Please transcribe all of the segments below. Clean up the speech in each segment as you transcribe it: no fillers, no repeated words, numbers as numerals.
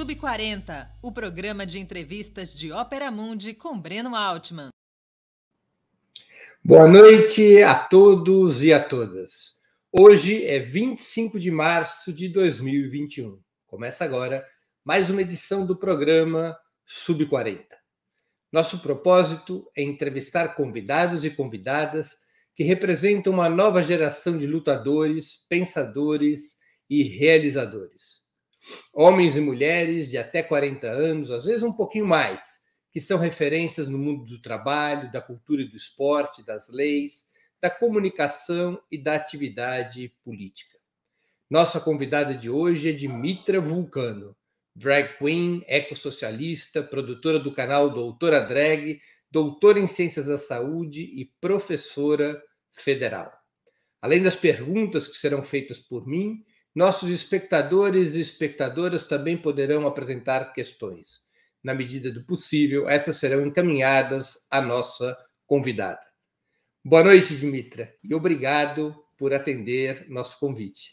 Sub40, o programa de entrevistas de Ópera Mundi com Breno Altman. Boa noite a todos e a todas. Hoje é 25 de março de 2021. Começa agora mais uma edição do programa Sub40. Nosso propósito é entrevistar convidados e convidadas que representam uma nova geração de lutadores, pensadores e realizadores. Homens e mulheres de até 40 anos, às vezes um pouquinho mais, que são referências no mundo do trabalho, da cultura e do esporte, das leis, da comunicação e da atividade política. Nossa convidada de hoje é Dimitra Vulcano, drag queen, ecossocialista, produtora do canal Doutora Drag, doutora em Ciências da Saúde e professora federal. Além das perguntas que serão feitas por mim, nossos espectadores e espectadoras também poderão apresentar questões. Na medida do possível, essas serão encaminhadas à nossa convidada. Boa noite, Dimitra, e obrigado por atender nosso convite.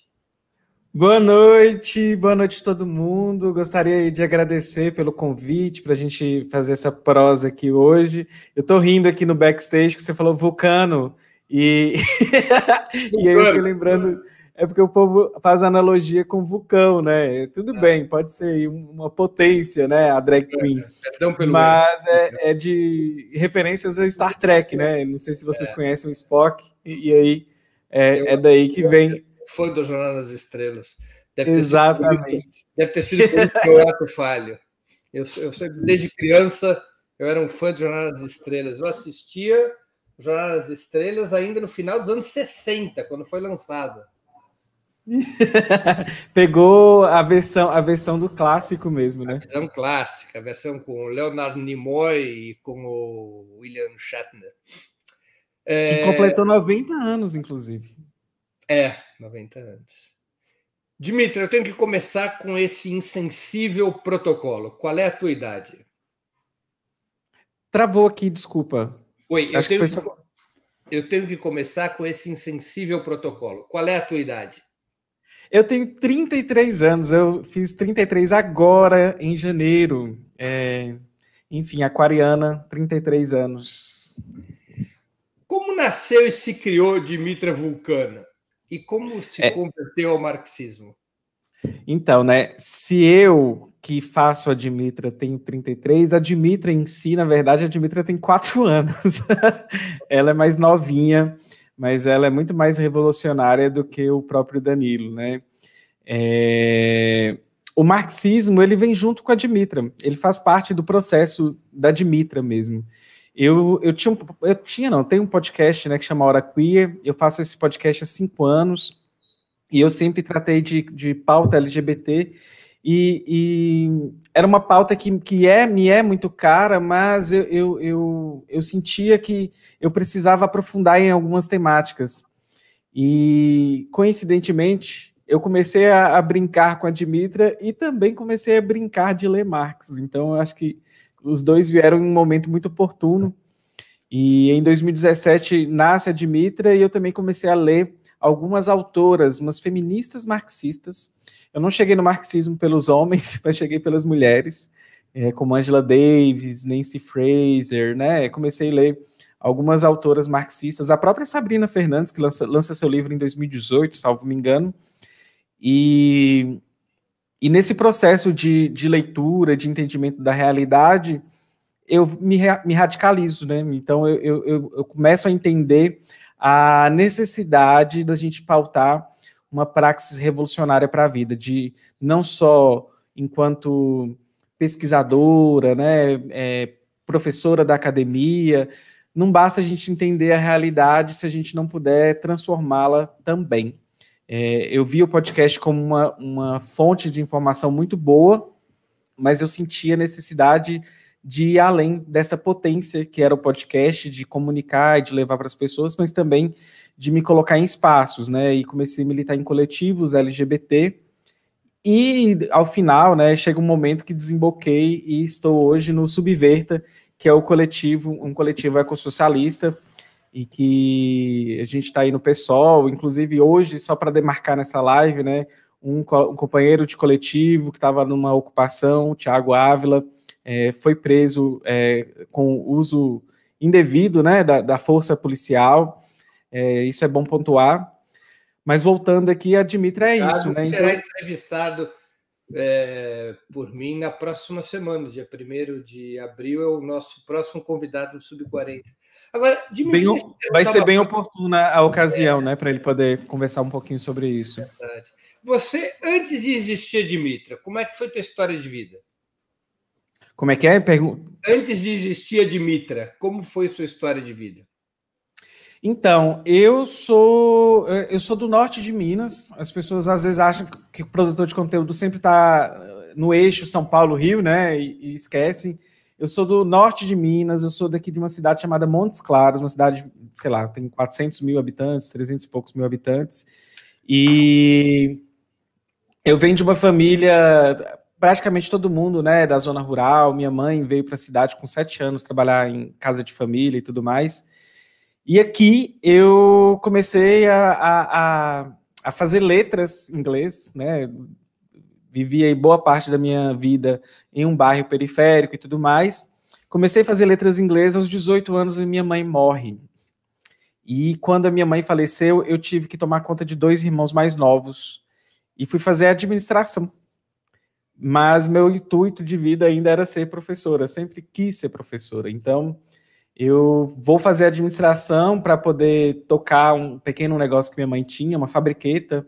Boa noite a todo mundo. Gostaria de agradecer pelo convite para a gente fazer essa prosa aqui hoje. Eu estou rindo aqui no backstage que você falou vulcano e e aí eu fiquei lembrando, é porque o povo faz analogia com vulcão, né? Tudo bem, pode ser uma potência, né? A drag queen, mas é de referências a Star Trek, né? Não sei se vocês conhecem o Spock e aí é daí que vem. Fã do Jornal das Estrelas. Exatamente. Deve ter sido por isso que eu ato falho. Eu sempre, desde criança, eu era um fã do Jornal das Estrelas. Eu assistia o Jornal das Estrelas ainda no final dos anos 60, quando foi lançado. Pegou a versão do clássico mesmo, né? A versão clássica, a versão com o Leonard Nimoy e com o William Shatner. Que completou 90 anos, inclusive. 90 anos. Dimitra, eu tenho que começar com esse insensível protocolo. Qual é a tua idade? Travou aqui, desculpa. Oi, eu tenho que começar com esse insensível protocolo. Qual é a tua idade? Eu tenho 33 anos, eu fiz 33 agora, em janeiro. Enfim, aquariana, 33 anos. Como nasceu e se criou Dimitra Vulcano? E como se converteu ao marxismo? Então, né, se eu que faço a Dimitra tenho 33, a Dimitra em si, na verdade, a Dimitra tem 4 anos. Ela é mais novinha, mas ela é muito mais revolucionária do que o próprio Danilo, né? O marxismo, ele vem junto com a Dimitra, ele faz parte do processo da Dimitra mesmo. Eu tenho um podcast, né, que chama Hora Queer. Eu faço esse podcast há 5 anos e eu sempre tratei de pauta LGBT e era uma pauta que me é muito cara, mas eu sentia que eu precisava aprofundar em algumas temáticas. E, coincidentemente, eu comecei a brincar com a Dimitra e também comecei a brincar de ler Marx. Então, eu acho que os dois vieram em um momento muito oportuno. E em 2017 nasce a Dimitra e eu também comecei a ler algumas autoras, umas feministas marxistas. Eu não cheguei no marxismo pelos homens, mas cheguei pelas mulheres, como Angela Davis, Nancy Fraser, né? Comecei a ler algumas autoras marxistas, a própria Sabrina Fernandes, que lança seu livro em 2018, salvo me engano. E nesse processo de leitura, de entendimento da realidade, eu me radicalizo, né? Então eu começo a entender a necessidade da gente pautar uma praxis revolucionária para a vida, de não só enquanto pesquisadora, né, professora da academia, não basta a gente entender a realidade se a gente não puder transformá-la também. Eu vi o podcast como uma fonte de informação muito boa, mas eu sentia a necessidade de ir além dessa potência que era o podcast, de comunicar e de levar para as pessoas, mas também de me colocar em espaços, né? E comecei a militar em coletivos LGBT. E, ao final, né, chega um momento que desemboquei e estou hoje no Subverta, que é um coletivo ecossocialista, e que a gente está aí no PSOL, inclusive hoje, só para demarcar nessa live, né, um companheiro de coletivo que estava numa ocupação, o Thiago Ávila, foi preso com uso indevido, né, da força policial. Isso é bom pontuar. Mas voltando aqui, a Dimitra é isso, né? Será entrevistado por mim na próxima semana, dia 1º de abril, é o nosso próximo convidado no Sub-40. Agora, vai ser bem oportuna a ocasião, né, para ele poder conversar um pouquinho sobre isso. Verdade. Você, antes de existir a Dimitra, como é que foi a tua história de vida? Como é que é? Antes de existir a Dimitra, como foi sua história de vida? Então, eu sou do norte de Minas. As pessoas às vezes acham que o produtor de conteúdo sempre está no eixo São Paulo-Rio, né? E esquecem. Eu sou do norte de Minas, eu sou daqui de uma cidade chamada Montes Claros, uma cidade, sei lá, tem 400 mil habitantes, 300 e poucos mil habitantes. E eu venho de uma família, praticamente todo mundo, né, da zona rural. Minha mãe veio para a cidade com 7 anos trabalhar em casa de família e tudo mais. E aqui eu comecei a fazer letras em inglês, né? Vivi aí boa parte da minha vida em um bairro periférico e tudo mais. Comecei a fazer letras em inglês aos 18 anos e minha mãe morre. E quando a minha mãe faleceu, eu tive que tomar conta de 2 irmãos mais novos e fui fazer administração. Mas meu intuito de vida ainda era ser professora, sempre quis ser professora. Então, eu vou fazer administração para poder tocar um pequeno negócio que minha mãe tinha, uma fabriqueta,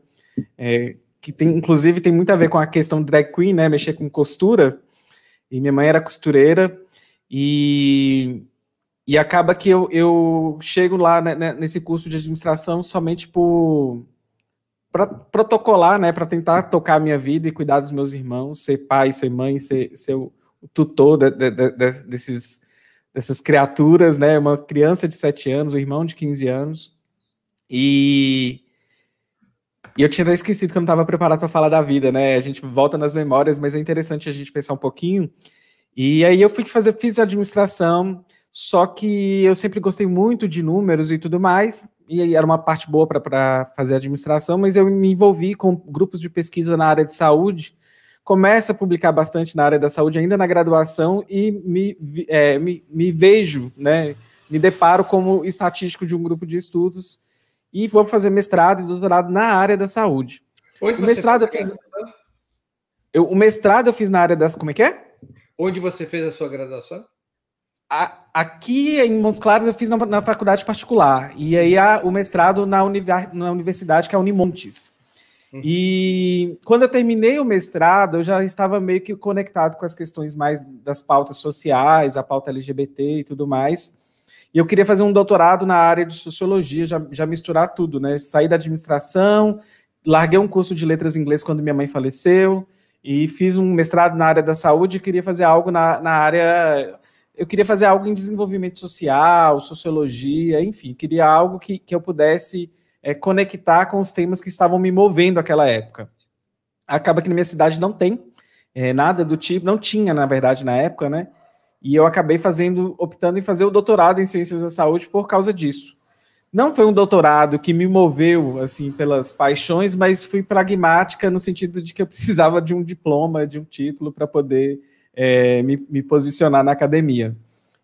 que inclusive tem muito a ver com a questão de drag queen, né? Mexer com costura. E minha mãe era costureira. E acaba que eu chego lá, né, nesse curso de administração somente para protocolar, né? Para tentar tocar a minha vida e cuidar dos meus irmãos, ser pai, ser mãe, ser o tutor dessas criaturas, né? Uma criança de 7 anos, um irmão de 15 anos. E eu tinha até esquecido que eu não estava preparado para falar da vida, né? A gente volta nas memórias, mas é interessante a gente pensar um pouquinho. E aí eu fiz administração, só que eu sempre gostei muito de números e tudo mais, e aí era uma parte boa para fazer administração, mas eu me envolvi com grupos de pesquisa na área de saúde, começo a publicar bastante na área da saúde ainda na graduação e me vejo, né, me deparo como estatístico de um grupo de estudos e vou fazer mestrado e doutorado na área da saúde. Onde o mestrado eu fiz na área das... Como é que é? Onde você fez a sua graduação? Aqui em Montes Claros eu fiz na faculdade particular e aí o mestrado na universidade que é a Unimontes. E quando eu terminei o mestrado, eu já estava meio que conectado com as questões mais das pautas sociais, a pauta LGBT e tudo mais. E eu queria fazer um doutorado na área de sociologia, já misturar tudo, né? Saí da administração, larguei um curso de letras em inglês quando minha mãe faleceu e fiz um mestrado na área da saúde e queria fazer algo na área... Eu queria fazer algo em desenvolvimento social, sociologia, enfim, queria algo que eu pudesse conectar com os temas que estavam me movendo naquela época. Acaba que na minha cidade não tem nada do tipo, não tinha, na verdade, na época, né? E eu acabei optando em fazer o doutorado em Ciências da Saúde por causa disso. Não foi um doutorado que me moveu, assim, pelas paixões, mas fui pragmática no sentido de que eu precisava de um diploma, de um título para poder me posicionar na academia.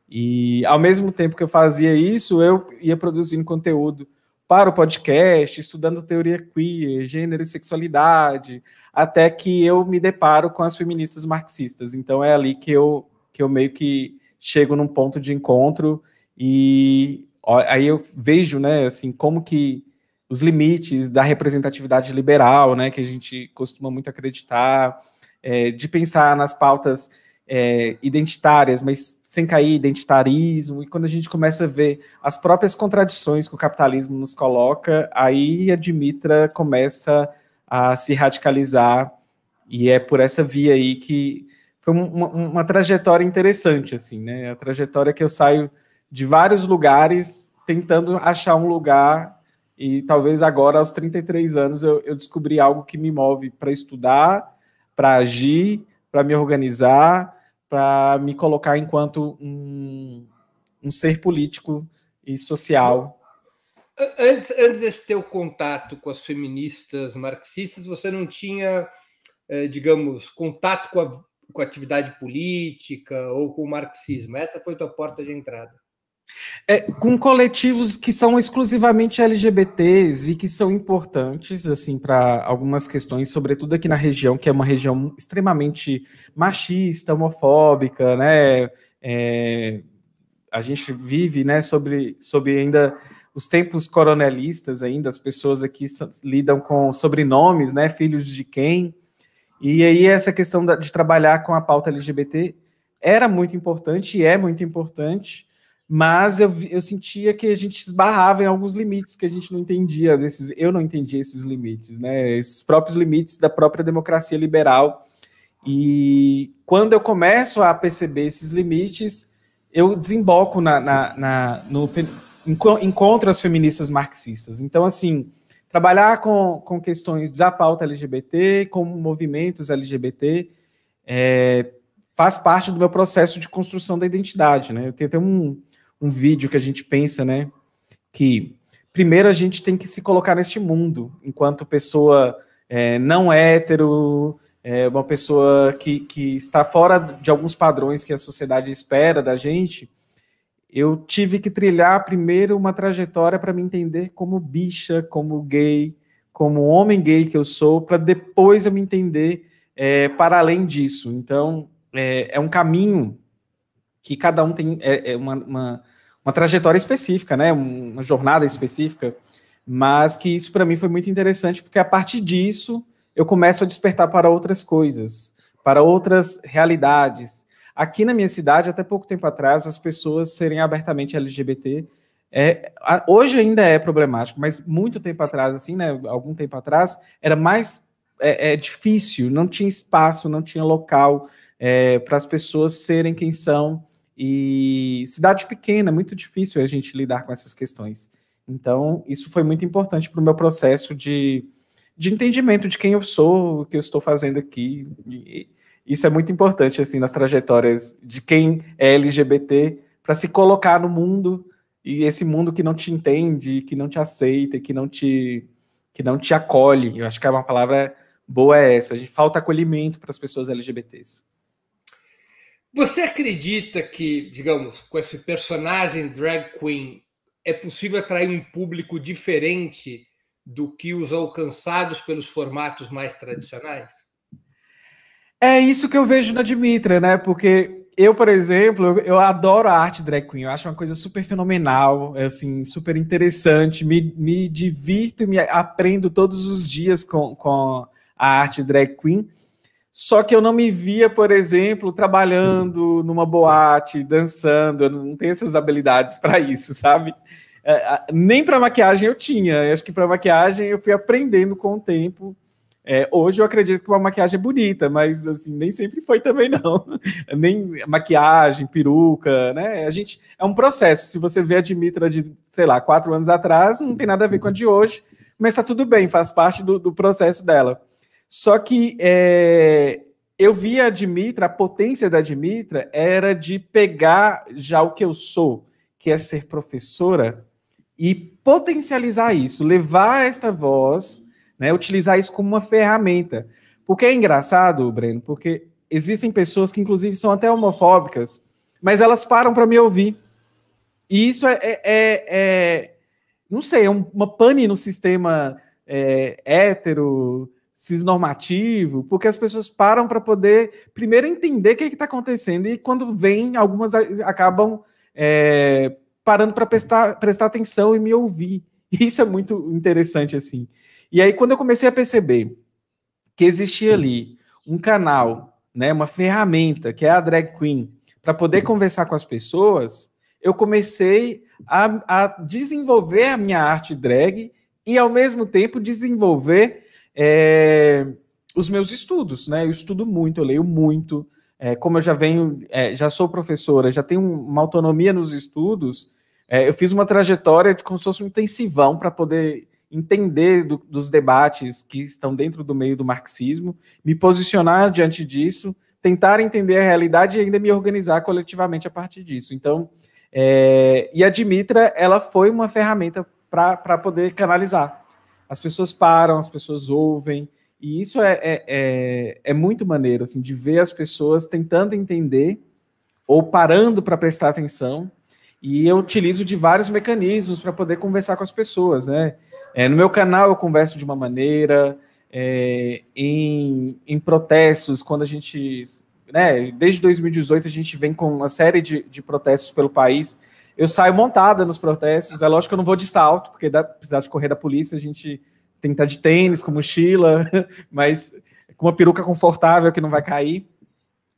E, ao mesmo tempo que eu fazia isso, eu ia produzindo conteúdo para o podcast, estudando teoria queer, gênero e sexualidade, até que eu me deparo com as feministas marxistas. Então, é ali que eu meio que chego num ponto de encontro e aí eu vejo, né, assim, como que os limites da representatividade liberal, né, que a gente costuma muito acreditar, de pensar nas pautas identitárias, mas sem cair em identitarismo, e quando a gente começa a ver as próprias contradições que o capitalismo nos coloca, aí a Dimitra começa a se radicalizar, e é por essa via aí que foi uma trajetória interessante, assim, né? A trajetória que eu saio de vários lugares tentando achar um lugar, e talvez agora, aos 33 anos, eu descobri algo que me move para estudar, para agir, para me organizar, para me colocar enquanto um ser político e social. Antes desse teu contato com as feministas marxistas, você não tinha, digamos, contato com a atividade política ou com o marxismo? Essa foi tua porta de entrada? Com coletivos que são exclusivamente LGBTs e que são importantes, assim, para algumas questões, sobretudo aqui na região, que é uma região extremamente machista, homofóbica, né? A gente vive, né, sobre ainda os tempos coronelistas ainda, as pessoas aqui lidam com sobrenomes, né, filhos de quem, e aí essa questão de trabalhar com a pauta LGBT era muito importante e é muito importante, mas eu sentia que a gente esbarrava em alguns limites que a gente não entendia, eu não entendia esses limites, né, esses próprios limites da própria democracia liberal, e quando eu começo a perceber esses limites, eu desemboco no encontro as feministas marxistas. Então, assim, trabalhar com questões da pauta LGBT, com movimentos LGBT, faz parte do meu processo de construção da identidade, né? Eu tenho até um vídeo que a gente pensa, né, que primeiro a gente tem que se colocar neste mundo, enquanto pessoa não hétero, uma pessoa que está fora de alguns padrões que a sociedade espera da gente. Eu tive que trilhar primeiro uma trajetória para me entender como bicha, como gay, como homem gay que eu sou, para depois eu me entender para além disso. Então, é um caminho que cada um tem uma trajetória específica, né? Uma jornada específica, mas que isso para mim foi muito interessante, porque a partir disso eu começo a despertar para outras coisas, para outras realidades. Aqui na minha cidade, até pouco tempo atrás, as pessoas serem abertamente LGBT, hoje ainda é problemático, mas muito tempo atrás, assim, né, algum tempo atrás, era mais difícil, não tinha espaço, não tinha local para as pessoas serem quem são, e cidade pequena, é muito difícil a gente lidar com essas questões. Então, isso foi muito importante para o meu processo de entendimento de quem eu sou, o que eu estou fazendo aqui. E isso é muito importante, assim, nas trajetórias de quem é LGBT, para se colocar no mundo, e esse mundo que não te entende, que não te aceita, que não te acolhe. Eu acho que uma palavra boa é essa. A gente falta acolhimento para as pessoas LGBTs. Você acredita que, digamos, com esse personagem drag queen, é possível atrair um público diferente do que os alcançados pelos formatos mais tradicionais? É isso que eu vejo na Dimitra, né? Porque eu, por exemplo, eu adoro a arte drag queen, eu acho uma coisa super fenomenal, assim, super interessante, me divirto e me aprendo todos os dias com a arte drag queen, só que eu não me via, por exemplo, trabalhando numa boate, dançando, eu não tenho essas habilidades para isso, sabe? Nem para maquiagem eu tinha, eu acho que para maquiagem eu fui aprendendo com o tempo. Hoje eu acredito que uma maquiagem é bonita, mas assim, nem sempre foi também não. Nem maquiagem, peruca, né? É um processo. Se você vê a Dimitra de, sei lá, 4 anos atrás, não tem nada a ver com a de hoje, mas tá tudo bem, faz parte do processo dela. Só que eu via a Dimitra, a potência da Dimitra era de pegar já o que eu sou, que é ser professora, e potencializar isso, levar esta voz, né, utilizar isso como uma ferramenta. Porque é engraçado, Breno, porque existem pessoas que, inclusive, são até homofóbicas, mas elas param para me ouvir. E isso não sei, uma pane no sistema hétero, cisnormativo, porque as pessoas param para poder, primeiro, entender o que está acontecendo, e quando vem, algumas acabam parando para prestar atenção e me ouvir. Isso é muito interessante, assim. E aí, quando eu comecei a perceber que existia ali um canal, né, uma ferramenta, que é a drag queen, para poder conversar com as pessoas, eu comecei a desenvolver a minha arte drag e, ao mesmo tempo, desenvolver os meus estudos, né? Eu estudo muito, eu leio muito. Como eu já sou professora, já tenho uma autonomia nos estudos, eu fiz uma trajetória como se fosse um intensivão para poder entender dos debates que estão dentro do meio do marxismo, me posicionar diante disso, tentar entender a realidade e ainda me organizar coletivamente a partir disso. Então, e a Dimitra, ela foi uma ferramenta para poder canalizar. As pessoas param, as pessoas ouvem, e isso é muito maneiro, assim, de ver as pessoas tentando entender ou parando para prestar atenção, e eu utilizo de vários mecanismos para poder conversar com as pessoas, né? No meu canal eu converso de uma maneira, em protestos, quando a gente... Né, desde 2018 a gente vem com uma série de protestos pelo país. Eu saio montada nos protestos, é lógico que eu não vou de salto, porque precisar de correr da polícia, a gente tem que estar de tênis, com mochila, mas com uma peruca confortável que não vai cair.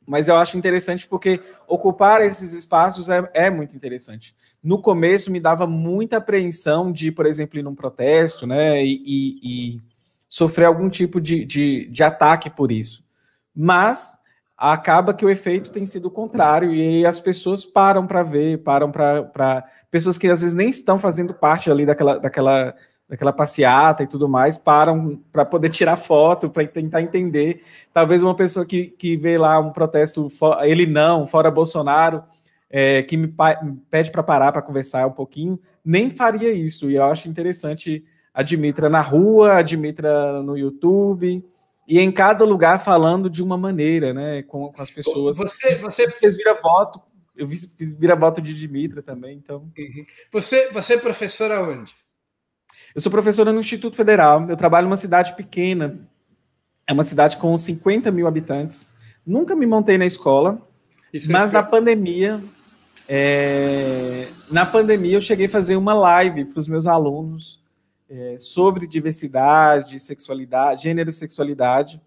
Mas eu acho interessante porque ocupar esses espaços é muito interessante. No começo me dava muita apreensão de, por exemplo, ir num protesto, né, e sofrer algum tipo de ataque por isso. Mas acaba que o efeito tem sido o contrário, e as pessoas param para ver, param para pessoas que às vezes nem estão fazendo parte ali daquela passeata e tudo mais, param para poder tirar foto, para tentar entender. Talvez uma pessoa que vê lá um protesto, fora Bolsonaro, que me pede para parar para conversar um pouquinho, nem faria isso, e eu acho interessante a Dimitra na rua, a Dimitra no YouTube, e em cada lugar falando de uma maneira, né, com as pessoas. Você fez vira-voto, eu fiz vira-voto de Dimitra também, então... Uhum. Você é professora onde? Eu sou professora no Instituto Federal, eu trabalho numa cidade pequena, é uma cidade com 50 mil habitantes, nunca me montei na escola, mas na pandemia eu cheguei a fazer uma live para os meus alunos, sobre diversidade, sexualidade, gênero e sexualidade.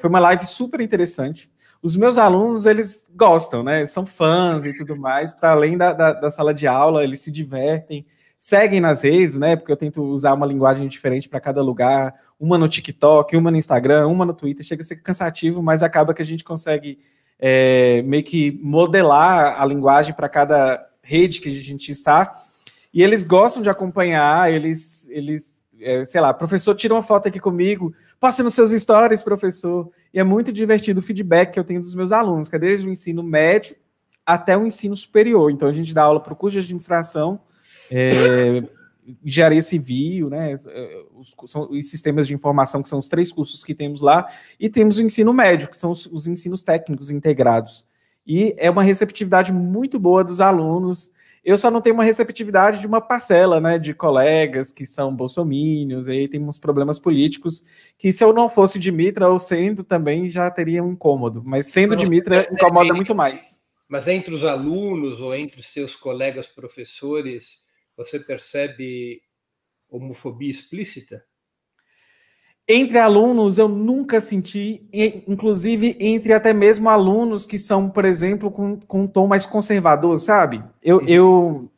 Foi uma live super interessante. Os meus alunos, eles gostam, né? São fãs e tudo mais. Para além da sala de aula, eles se divertem, seguem nas redes, né? Porque eu tento usar uma linguagem diferente para cada lugar. Uma no TikTok, uma no Instagram, uma no Twitter. Chega a ser cansativo, mas acaba que a gente consegue meio que modelar a linguagem para cada rede que a gente está. E eles gostam de acompanhar, sei lá, professor, tira uma foto aqui comigo, posta nos seus stories, professor. E é muito divertido o feedback que eu tenho dos meus alunos, que é desde o ensino médio até o ensino superior. Então, a gente dá aula para o curso de administração, engenharia civil, né, os sistemas de informação, que são os 3 cursos que temos lá, e temos o ensino médio, que são os ensinos técnicos integrados. E é uma receptividade muito boa dos alunos. Eu só não tenho uma receptividade de uma parcela, né, de colegas que são bolsomínios, aí tem uns problemas políticos, que se eu não fosse Dimitra, ou sendo também, já teria um incômodo. Mas sendo Dimitra, incomoda muito mais. Mas entre os alunos ou entre os seus colegas professores, você percebe homofobia explícita? Entre alunos, eu nunca senti, inclusive entre até mesmo alunos que são, por exemplo, com um tom mais conservador, sabe? Eu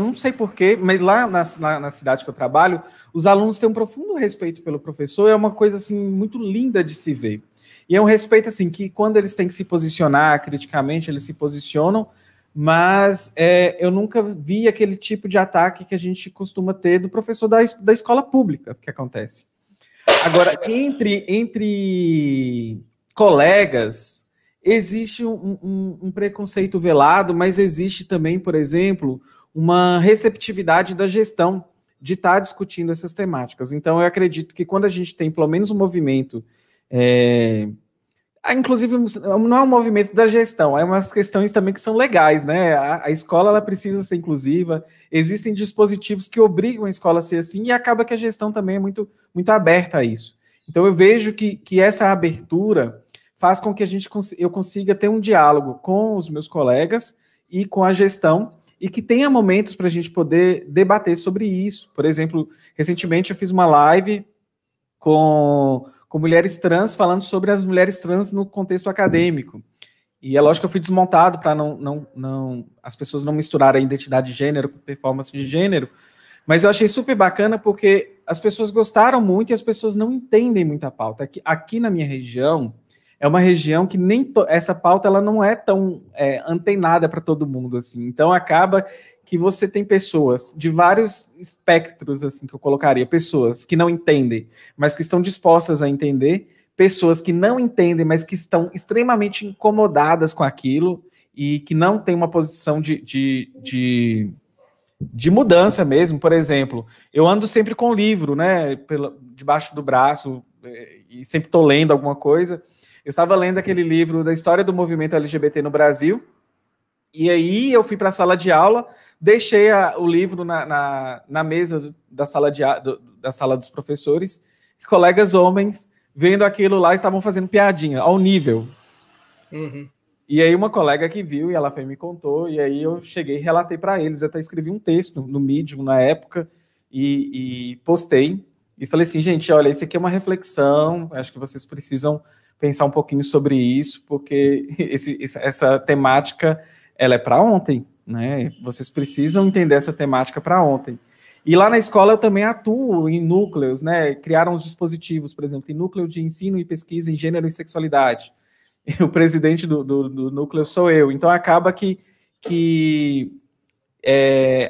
não sei porquê, mas lá na cidade que eu trabalho, os alunos têm um profundo respeito pelo professor, é uma coisa, assim, muito linda de se ver. E é um respeito, assim, que quando eles têm que se posicionar criticamente, eles se posicionam, mas eu nunca vi aquele tipo de ataque que a gente costuma ter do professor da escola pública, que acontece. Agora, entre colegas, existe um preconceito velado, mas existe também, por exemplo, uma receptividade da gestão de estar discutindo essas temáticas. Então, eu acredito que quando a gente tem, pelo menos, um movimento... inclusive, não é um movimento da gestão, é umas questões também que são legais, né? A escola ela precisa ser inclusiva, existem dispositivos que obrigam a escola a ser assim, e acaba que a gestão também é muito, muito aberta a isso. Então, eu vejo que essa abertura faz com que eu consiga ter um diálogo com os meus colegas e com a gestão, e que tenha momentos para a gente poder debater sobre isso. Por exemplo, recentemente eu fiz uma live com mulheres trans, falando sobre as mulheres trans no contexto acadêmico. E é lógico que eu fui desmontado para as pessoas não misturarem a identidade de gênero com performance de gênero, mas eu achei super bacana porque as pessoas gostaram muito e as pessoas não entendem muito a pauta. Aqui na minha região, é uma região que essa pauta ela não é tão antenada para todo mundo, assim. Então, acaba que você tem pessoas de vários espectros, assim, que eu colocaria, pessoas que não entendem, mas que estão dispostas a entender, pessoas que não entendem, mas que estão extremamente incomodadas com aquilo e que não têm uma posição de de mudança mesmo. Por exemplo, eu ando sempre com livro, né, debaixo do braço, e sempre estou lendo alguma coisa. Eu estava lendo aquele livro da história do movimento LGBT no Brasil, e aí eu fui para a sala de aula, deixei o livro na mesa da sala dos professores, colegas homens, vendo aquilo lá, estavam fazendo piadinha, ao nível. Uhum. E aí uma colega que viu, e ela foi me contou, e aí eu cheguei e relatei para eles, até escrevi um texto no Medium na época, e postei, e falei assim, gente, olha, isso aqui é uma reflexão, acho que vocês precisam pensar um pouquinho sobre isso, porque essa temática, ela é para ontem, né? Vocês precisam entender essa temática para ontem. E lá na escola eu também atuo em núcleos, né? Criaram os dispositivos, por exemplo, em núcleo de ensino e pesquisa em gênero e sexualidade. E o presidente do núcleo sou eu. Então acaba que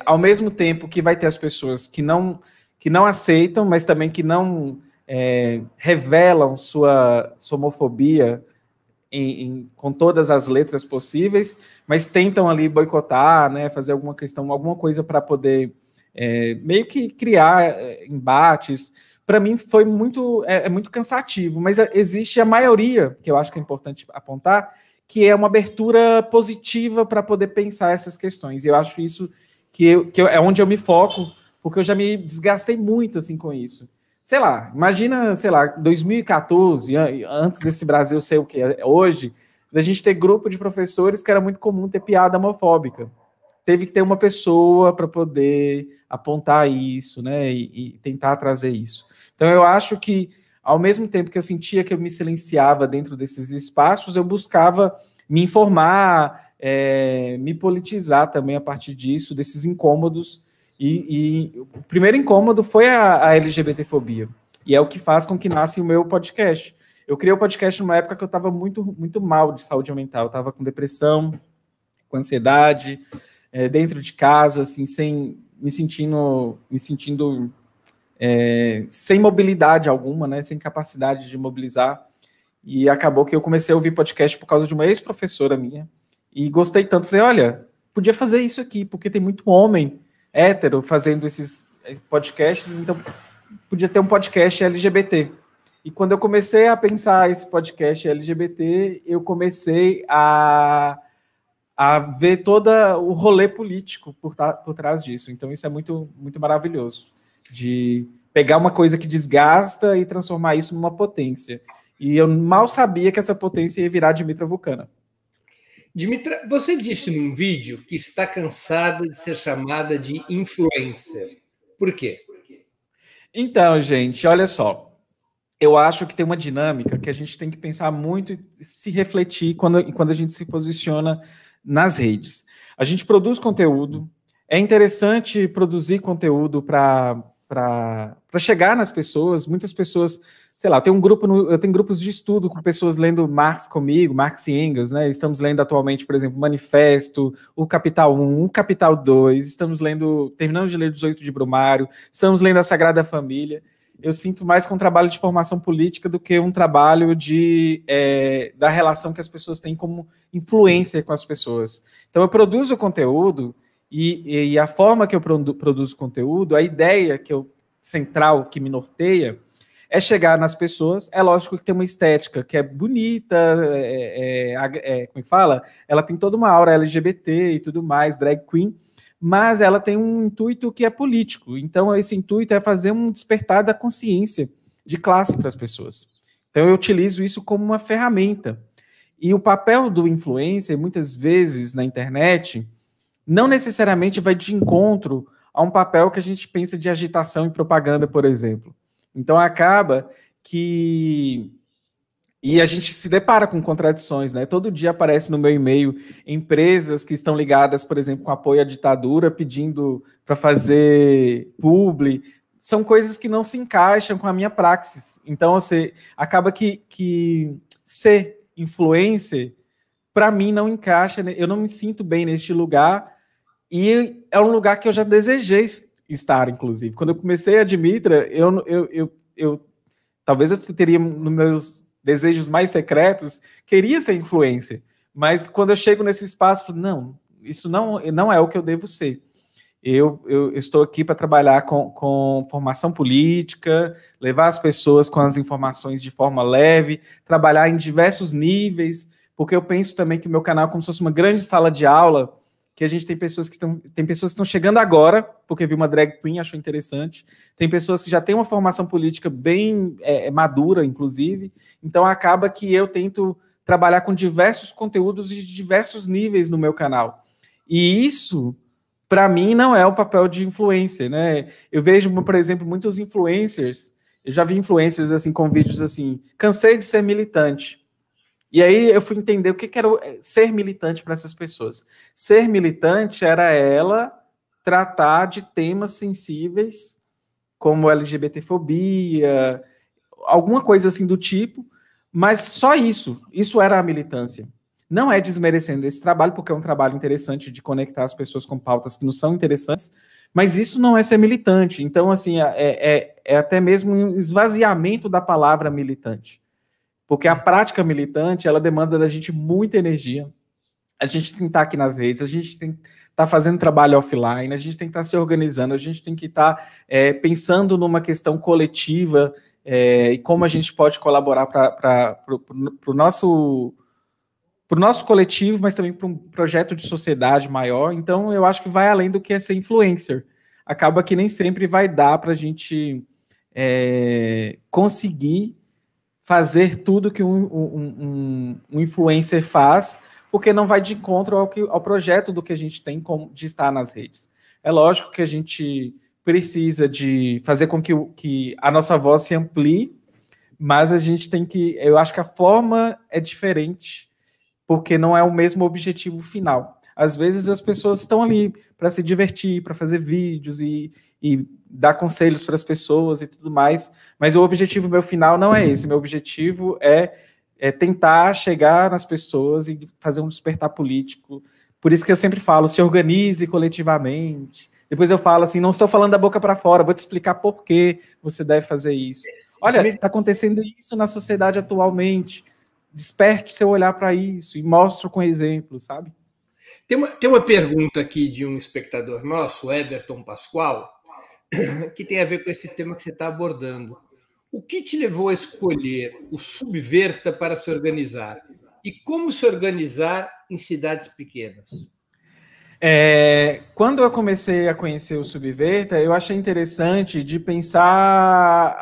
ao mesmo tempo que vai ter as pessoas que não aceitam, mas também que não revelam sua homofobia com todas as letras possíveis, mas tentam ali boicotar, né, fazer alguma coisa para poder meio que criar embates. Para mim foi muito cansativo, mas existe a maioria, que eu acho que é importante apontar, que é uma abertura positiva para poder pensar essas questões. E eu acho isso que é onde eu me foco, porque eu já me desgastei muito assim com isso. Sei lá, imagina, 2014, antes desse Brasil ser o que é hoje, da gente ter grupo de professores que era muito comum ter piada homofóbica. Teve que ter uma pessoa para poder apontar isso, né, e tentar trazer isso. Então, eu acho que, ao mesmo tempo que eu sentia que eu me silenciava dentro desses espaços, eu buscava me informar, me politizar também a partir disso, desses incômodos. E o primeiro incômodo foi a LGBTfobia. E é o que faz com que nasce o meu podcast. Eu criei o podcast numa época que eu estava muito, muito mal de saúde mental. Eu estava com depressão, com ansiedade, dentro de casa, assim, me sentindo sem mobilidade alguma, né, sem capacidade de mobilizar. E acabou que eu comecei a ouvir podcast por causa de uma ex-professora minha. E gostei tanto. Falei, olha, podia fazer isso aqui, porque tem muito homem hétero fazendo esses podcasts, então podia ter um podcast LGBT. E quando eu comecei a pensar esse podcast LGBT, eu comecei a ver todo o rolê político por trás disso. Então isso é muito, muito maravilhoso, de pegar uma coisa que desgasta e transformar isso numa potência. E eu mal sabia que essa potência ia virar Dimitra Vulcana. Dimitra, você disse num vídeo que está cansada de ser chamada de influencer. Por quê? Então, gente, olha só. Eu acho que tem uma dinâmica que a gente tem que pensar muito e se refletir quando a gente se posiciona nas redes. A gente produz conteúdo, é interessante produzir conteúdo para chegar nas pessoas. Muitas pessoas, sei lá, eu tenho grupos de estudo com pessoas lendo Marx comigo, Marx e Engels, né? Estamos lendo atualmente, por exemplo, Manifesto, o Capital 1, o Capital 2, terminamos de ler 18 de Brumário, estamos lendo a Sagrada Família. Eu sinto mais que um trabalho de formação política do que um trabalho da relação que as pessoas têm como influência com as pessoas. Então, eu produzo conteúdo e a forma que eu produzo conteúdo, a ideia central que me norteia é chegar nas pessoas. É lógico que tem uma estética que é bonita, como é que fala? Ela tem toda uma aura LGBT e tudo mais, drag queen, mas ela tem um intuito que é político. Então, esse intuito é fazer um despertar da consciência de classe para as pessoas. Então, eu utilizo isso como uma ferramenta. E o papel do influencer, muitas vezes, na internet, não necessariamente vai de encontro a um papel que a gente pensa de agitação e propaganda, por exemplo. Então, acaba que... E a gente se depara com contradições, né? Todo dia aparece no meu e-mail empresas que estão ligadas, por exemplo, com apoio à ditadura, pedindo para fazer publi. São coisas que não se encaixam com a minha praxis. Então, acaba que ser influencer, para mim, não encaixa. Eu não me sinto bem neste lugar. E é um lugar que eu já desejei estar, inclusive. Quando eu comecei a Dimitra, talvez eu teria nos meus desejos mais secretos, queria ser influencer, mas quando eu chego nesse espaço, eu falo, não, isso não é o que eu devo ser. Eu estou aqui para trabalhar com formação política, levar as pessoas com as informações de forma leve, trabalhar em diversos níveis, porque eu penso também que o meu canal é como se fosse uma grande sala de aula, que a gente tem pessoas que estão chegando agora, porque viu uma drag queen, achou interessante, tem pessoas que já têm uma formação política bem madura, inclusive, então acaba que eu tento trabalhar com diversos conteúdos de diversos níveis no meu canal. E isso, para mim, não é o papel de influencer, né? Eu vejo, por exemplo, muitos influencers, eu já vi influencers assim, com vídeos assim, cansei de ser militante. E aí eu fui entender o que era ser militante para essas pessoas. Ser militante era ela tratar de temas sensíveis, como LGBTfobia, alguma coisa assim do tipo, mas só isso. Isso era a militância. Não é desmerecendo esse trabalho, porque é um trabalho interessante de conectar as pessoas com pautas que não são interessantes, mas isso não é ser militante. Então, assim, é até mesmo um esvaziamento da palavra militante. Porque a prática militante, ela demanda da gente muita energia. A gente tem que estar aqui nas redes, a gente tem que estar fazendo trabalho offline, a gente tem que estar se organizando, a gente tem que estar pensando numa questão coletiva e como a gente pode colaborar para o nosso coletivo, mas também para um projeto de sociedade maior. Então, eu acho que vai além do que é ser influencer. Acaba que nem sempre vai dar para a gente conseguir fazer tudo que um influencer faz, porque não vai de encontro ao projeto do que a gente tem de estar nas redes. É lógico que a gente precisa de fazer com que a nossa voz se amplie, mas a gente tem que... Eu acho que a forma é diferente, porque não é o mesmo objetivo final. Às vezes as pessoas estão ali para se divertir, para fazer vídeos e dar conselhos para as pessoas e tudo mais, mas o objetivo meu final não é esse. Meu objetivo é tentar chegar nas pessoas e fazer um despertar político. Por isso que eu sempre falo, se organize coletivamente. Depois eu falo assim, não estou falando da boca para fora, vou te explicar por que você deve fazer isso. Olha, está acontecendo isso na sociedade atualmente. Desperte seu olhar para isso e mostre com exemplos, sabe? Tem uma pergunta aqui de um espectador nosso, Everton Pascoal, que tem a ver com esse tema que você está abordando. O que te levou a escolher o Subverta para se organizar? E como se organizar em cidades pequenas? Quando eu comecei a conhecer o Subverta, eu achei interessante de pensar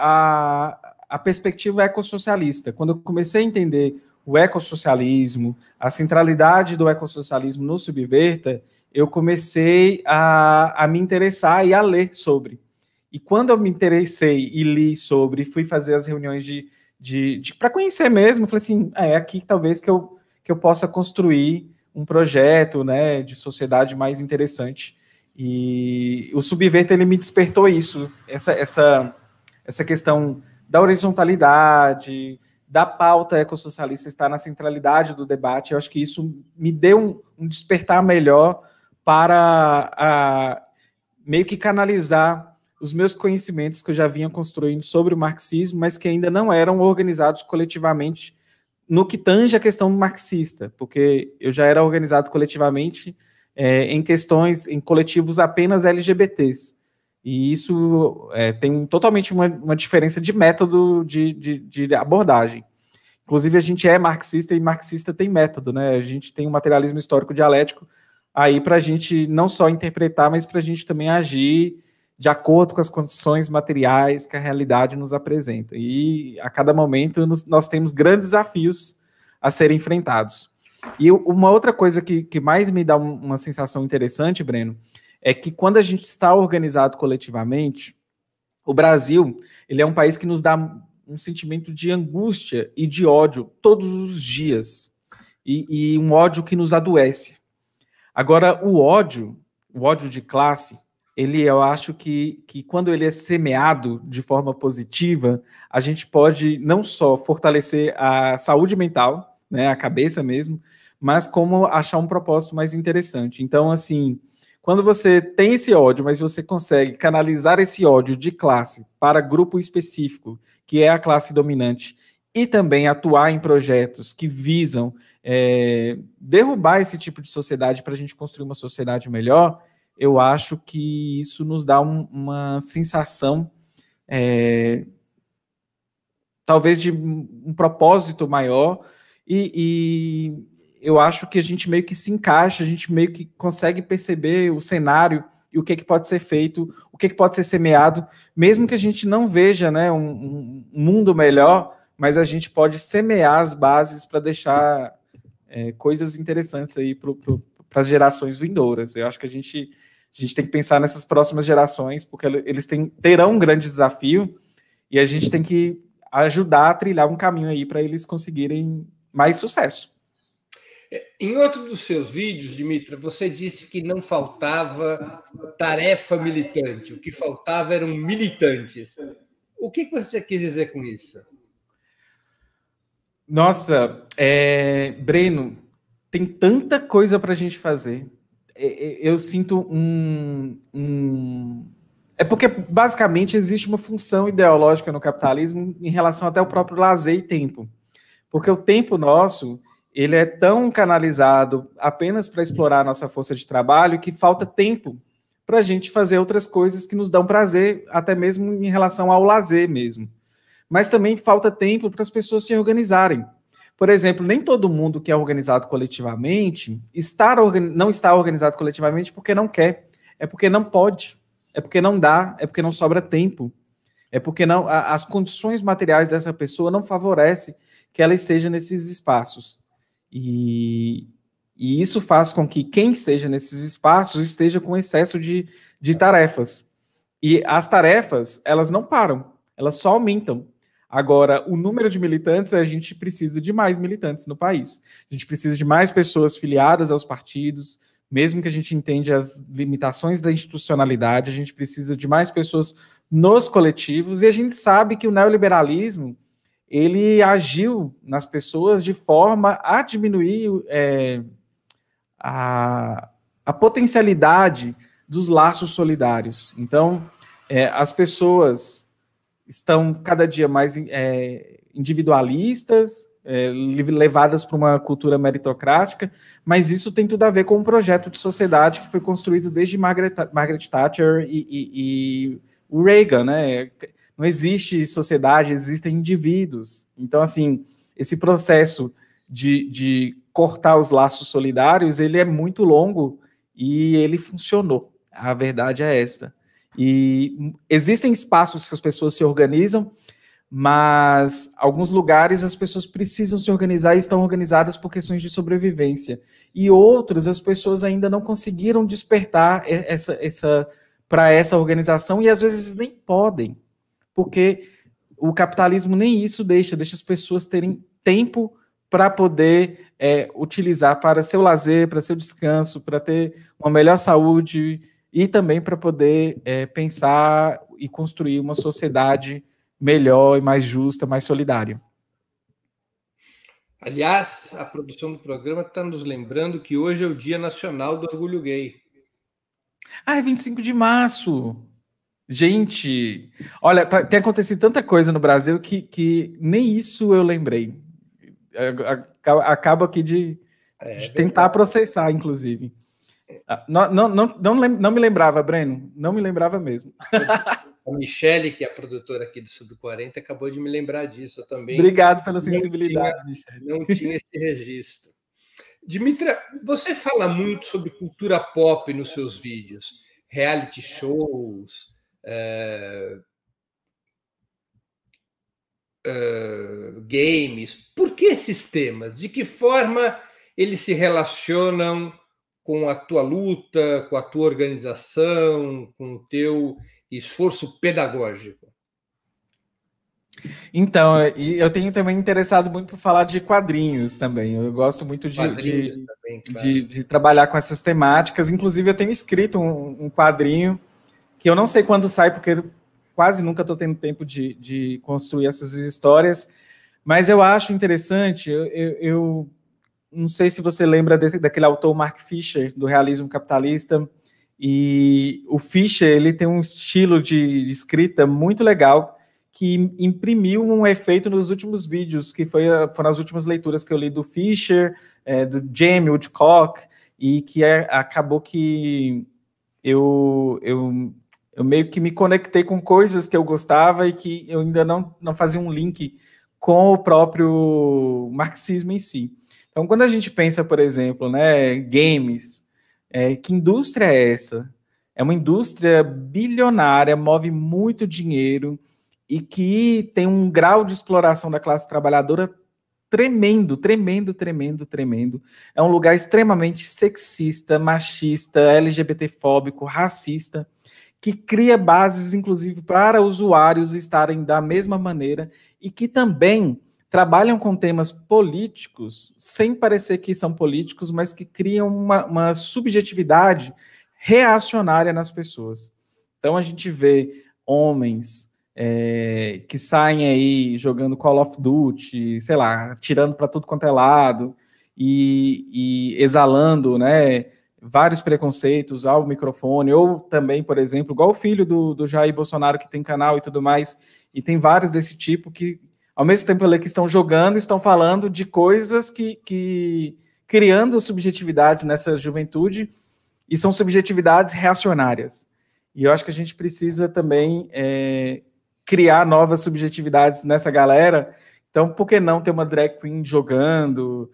a perspectiva ecossocialista. Quando eu comecei a entender o ecossocialismo, a centralidade do ecossocialismo no Subverta, eu comecei a me interessar e a ler sobre. E quando eu me interessei e li sobre, fui fazer as reuniões para conhecer mesmo, eu falei assim, é aqui talvez que eu possa construir um projeto, né, de sociedade mais interessante. E o Subverta, ele me despertou isso, essa questão da horizontalidade, da pauta ecossocialista estar na centralidade do debate. Eu acho que isso me deu um despertar melhor para meio que canalizar os meus conhecimentos que eu já vinha construindo sobre o marxismo, mas que ainda não eram organizados coletivamente no que tange a questão marxista, porque eu já era organizado coletivamente em questões, em coletivos apenas LGBTs. E isso tem totalmente uma diferença de método de abordagem. Inclusive, a gente é marxista e marxista tem método, né? A gente tem um materialismo histórico dialético aí para a gente não só interpretar, mas para a gente também agir de acordo com as condições materiais que a realidade nos apresenta. E a cada momento nós temos grandes desafios a serem enfrentados. E uma outra coisa que mais me dá uma sensação interessante, Breno, é que quando a gente está organizado coletivamente, o Brasil, ele é um país que nos dá um sentimento de angústia e de ódio todos os dias. E um ódio que nos adoece. Agora, o ódio de classe, eu acho que quando ele é semeado de forma positiva, a gente pode não só fortalecer a saúde mental, né, a cabeça mesmo, mas como achar um propósito mais interessante. Então, assim, quando você tem esse ódio, mas você consegue canalizar esse ódio de classe para grupo específico, que é a classe dominante, e também atuar em projetos que visam derrubar esse tipo de sociedade para a gente construir uma sociedade melhor, eu acho que isso nos dá uma sensação, talvez de um propósito maior, e eu acho que a gente meio que se encaixa, a gente meio que consegue perceber o cenário e o que pode ser feito, o que pode ser semeado, mesmo que a gente não veja, né, um mundo melhor, mas a gente pode semear as bases para deixar coisas interessantes aí para as gerações vindouras. Eu acho que a gente tem que pensar nessas próximas gerações, porque eles terão um grande desafio, e a gente tem que ajudar a trilhar um caminho aí para eles conseguirem mais sucesso. Em outro dos seus vídeos, Dimitra, você disse que não faltava tarefa militante, o que faltava eram militantes. O que você quis dizer com isso? Nossa, Breno, tem tanta coisa para a gente fazer. Eu sinto É porque, basicamente, existe uma função ideológica no capitalismo em relação até ao próprio lazer e tempo. Porque o tempo nosso, ele é tão canalizado apenas para explorar a nossa força de trabalho que falta tempo para a gente fazer outras coisas que nos dão prazer, até mesmo em relação ao lazer mesmo. Mas também falta tempo para as pessoas se organizarem. Por exemplo, nem todo mundo que é organizado coletivamente não está organizado coletivamente porque não quer, é porque não pode, é porque não dá, é porque não sobra tempo, é porque as condições materiais dessa pessoa não favorecem que ela esteja nesses espaços. E isso faz com que quem esteja nesses espaços esteja com excesso de tarefas. E as tarefas, elas não param, elas só aumentam. Agora, o número de militantes, a gente precisa de mais militantes no país. A gente precisa de mais pessoas filiadas aos partidos, mesmo que a gente entenda as limitações da institucionalidade, a gente precisa de mais pessoas nos coletivos, e a gente sabe que o neoliberalismo, ele agiu nas pessoas de forma a diminuir a potencialidade dos laços solidários. Então, as pessoas estão cada dia mais individualistas, levadas para uma cultura meritocrática, mas isso tem tudo a ver com um projeto de sociedade que foi construído desde Margaret Thatcher e o Reagan, né? Não existe sociedade, existem indivíduos. Então, assim, esse processo de cortar os laços solidários, ele é muito longo e ele funcionou. A verdade é esta. E existem espaços que as pessoas se organizam, mas alguns lugares as pessoas precisam se organizar e estão organizadas por questões de sobrevivência. E outros, as pessoas ainda não conseguiram despertar para essa organização e às vezes nem podem, porque o capitalismo nem isso deixa as pessoas terem tempo para poder utilizar para seu lazer, para seu descanso, para ter uma melhor saúde e também para poder pensar e construir uma sociedade melhor e mais justa, mais solidária. Aliás, a produção do programa está nos lembrando que hoje é o Dia Nacional do Orgulho Gay. É 25 de março. Gente, olha, tem acontecido tanta coisa no Brasil que nem isso eu lembrei. Acaba aqui de tentar processar, inclusive. Não me lembrava, Breno. Não me lembrava mesmo. A Michele, que é a produtora aqui do Sub-40, acabou de me lembrar disso. Eu também. Obrigado pela sensibilidade, Michele. Não tinha esse registro. Dimitra, você fala muito sobre cultura pop nos seus vídeos, reality shows, games. Por que esses temas? De que forma eles se relacionam com a tua luta, com a tua organização, com o teu esforço pedagógico? Então, eu tenho também interessado muito por falar de quadrinhos também. Eu gosto muito de trabalhar com essas temáticas. Inclusive, eu tenho escrito um quadrinho que eu não sei quando sai, porque quase nunca estou tendo tempo de construir essas histórias, mas eu acho interessante. Eu não sei se você lembra daquele autor Mark Fisher, do Realismo Capitalista, e o Fisher, ele tem um estilo de escrita muito legal, que imprimiu um efeito nos últimos vídeos, que foram as últimas leituras que eu li do Fisher, do Jamie Woodcock, e que acabou que eu meio que me conectei com coisas que eu gostava e que eu ainda não fazia um link com o próprio marxismo em si. Então, quando a gente pensa, por exemplo, né, games, que indústria é essa? É uma indústria bilionária, move muito dinheiro e que tem um grau de exploração da classe trabalhadora tremendo, tremendo, tremendo, tremendo. É um lugar extremamente sexista, machista, LGBTfóbico, racista, que cria bases, inclusive, para usuários estarem da mesma maneira e que também trabalham com temas políticos, sem parecer que são políticos, mas que criam uma subjetividade reacionária nas pessoas. Então, a gente vê homens que saem aí jogando Call of Duty, sei lá, tirando para tudo quanto é lado e exalando, né, vários preconceitos ao microfone, ou também, por exemplo, igual o filho do Jair Bolsonaro, que tem canal e tudo mais, e tem vários desse tipo que, ao mesmo tempo que estão jogando, estão falando de coisas que criando subjetividades nessa juventude, e são subjetividades reacionárias. E eu acho que a gente precisa também criar novas subjetividades nessa galera. Então, por que não ter uma drag queen jogando,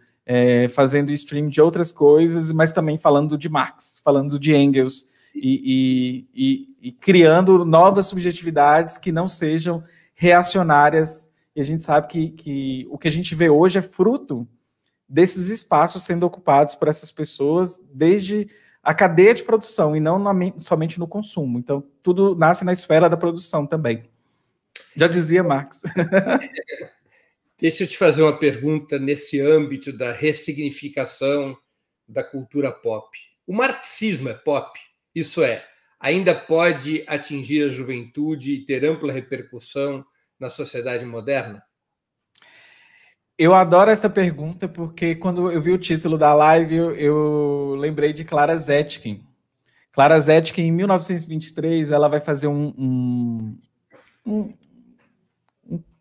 fazendo stream de outras coisas, mas também falando de Marx, falando de Engels, e criando novas subjetividades que não sejam reacionárias. E a gente sabe que o que a gente vê hoje é fruto desses espaços sendo ocupados por essas pessoas desde a cadeia de produção e não somente no consumo. Então, tudo nasce na esfera da produção também. Já dizia Marx. Deixa eu te fazer uma pergunta nesse âmbito da ressignificação da cultura pop. O marxismo é pop? Isso é, ainda pode atingir a juventude e ter ampla repercussão na sociedade moderna? Eu adoro essa pergunta porque quando eu vi o título da live, eu lembrei de Clara Zetkin. Clara Zetkin, em 1923, ela vai fazer um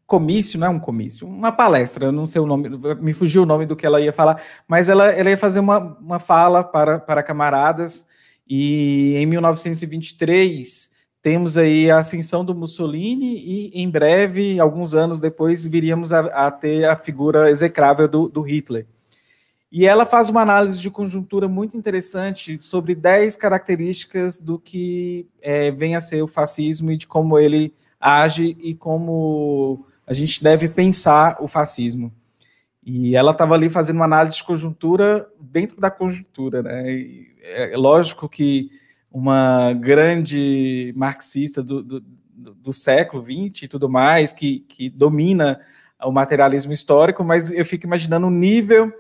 comício, não é um comício, uma palestra, eu não sei o nome, me fugiu o nome do que ela ia falar, mas ela ia fazer uma fala para camaradas, e em 1923 temos aí a ascensão do Mussolini e em breve, alguns anos depois, viríamos a ter a figura execrável do Hitler. E ela faz uma análise de conjuntura muito interessante sobre 10 características do que vem a ser o fascismo e de como ele age e como a gente deve pensar o fascismo. E ela estava ali fazendo uma análise de conjuntura dentro da conjuntura, né? E é lógico que uma grande marxista do século XX e tudo mais, que domina o materialismo histórico, mas eu fico imaginando o nível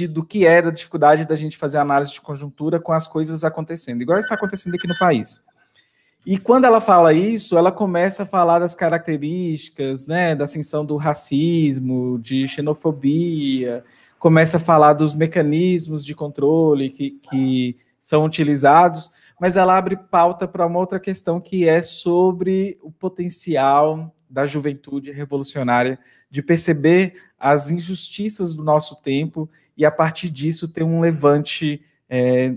do que é da dificuldade da gente fazer análise de conjuntura com as coisas acontecendo, igual está acontecendo aqui no país. E quando ela fala isso, ela começa a falar das características, né, da ascensão do racismo, de xenofobia, começa a falar dos mecanismos de controle que são utilizados, mas ela abre pauta para uma outra questão que é sobre o potencial da juventude revolucionária de perceber as injustiças do nosso tempo e, a partir disso, ter um levante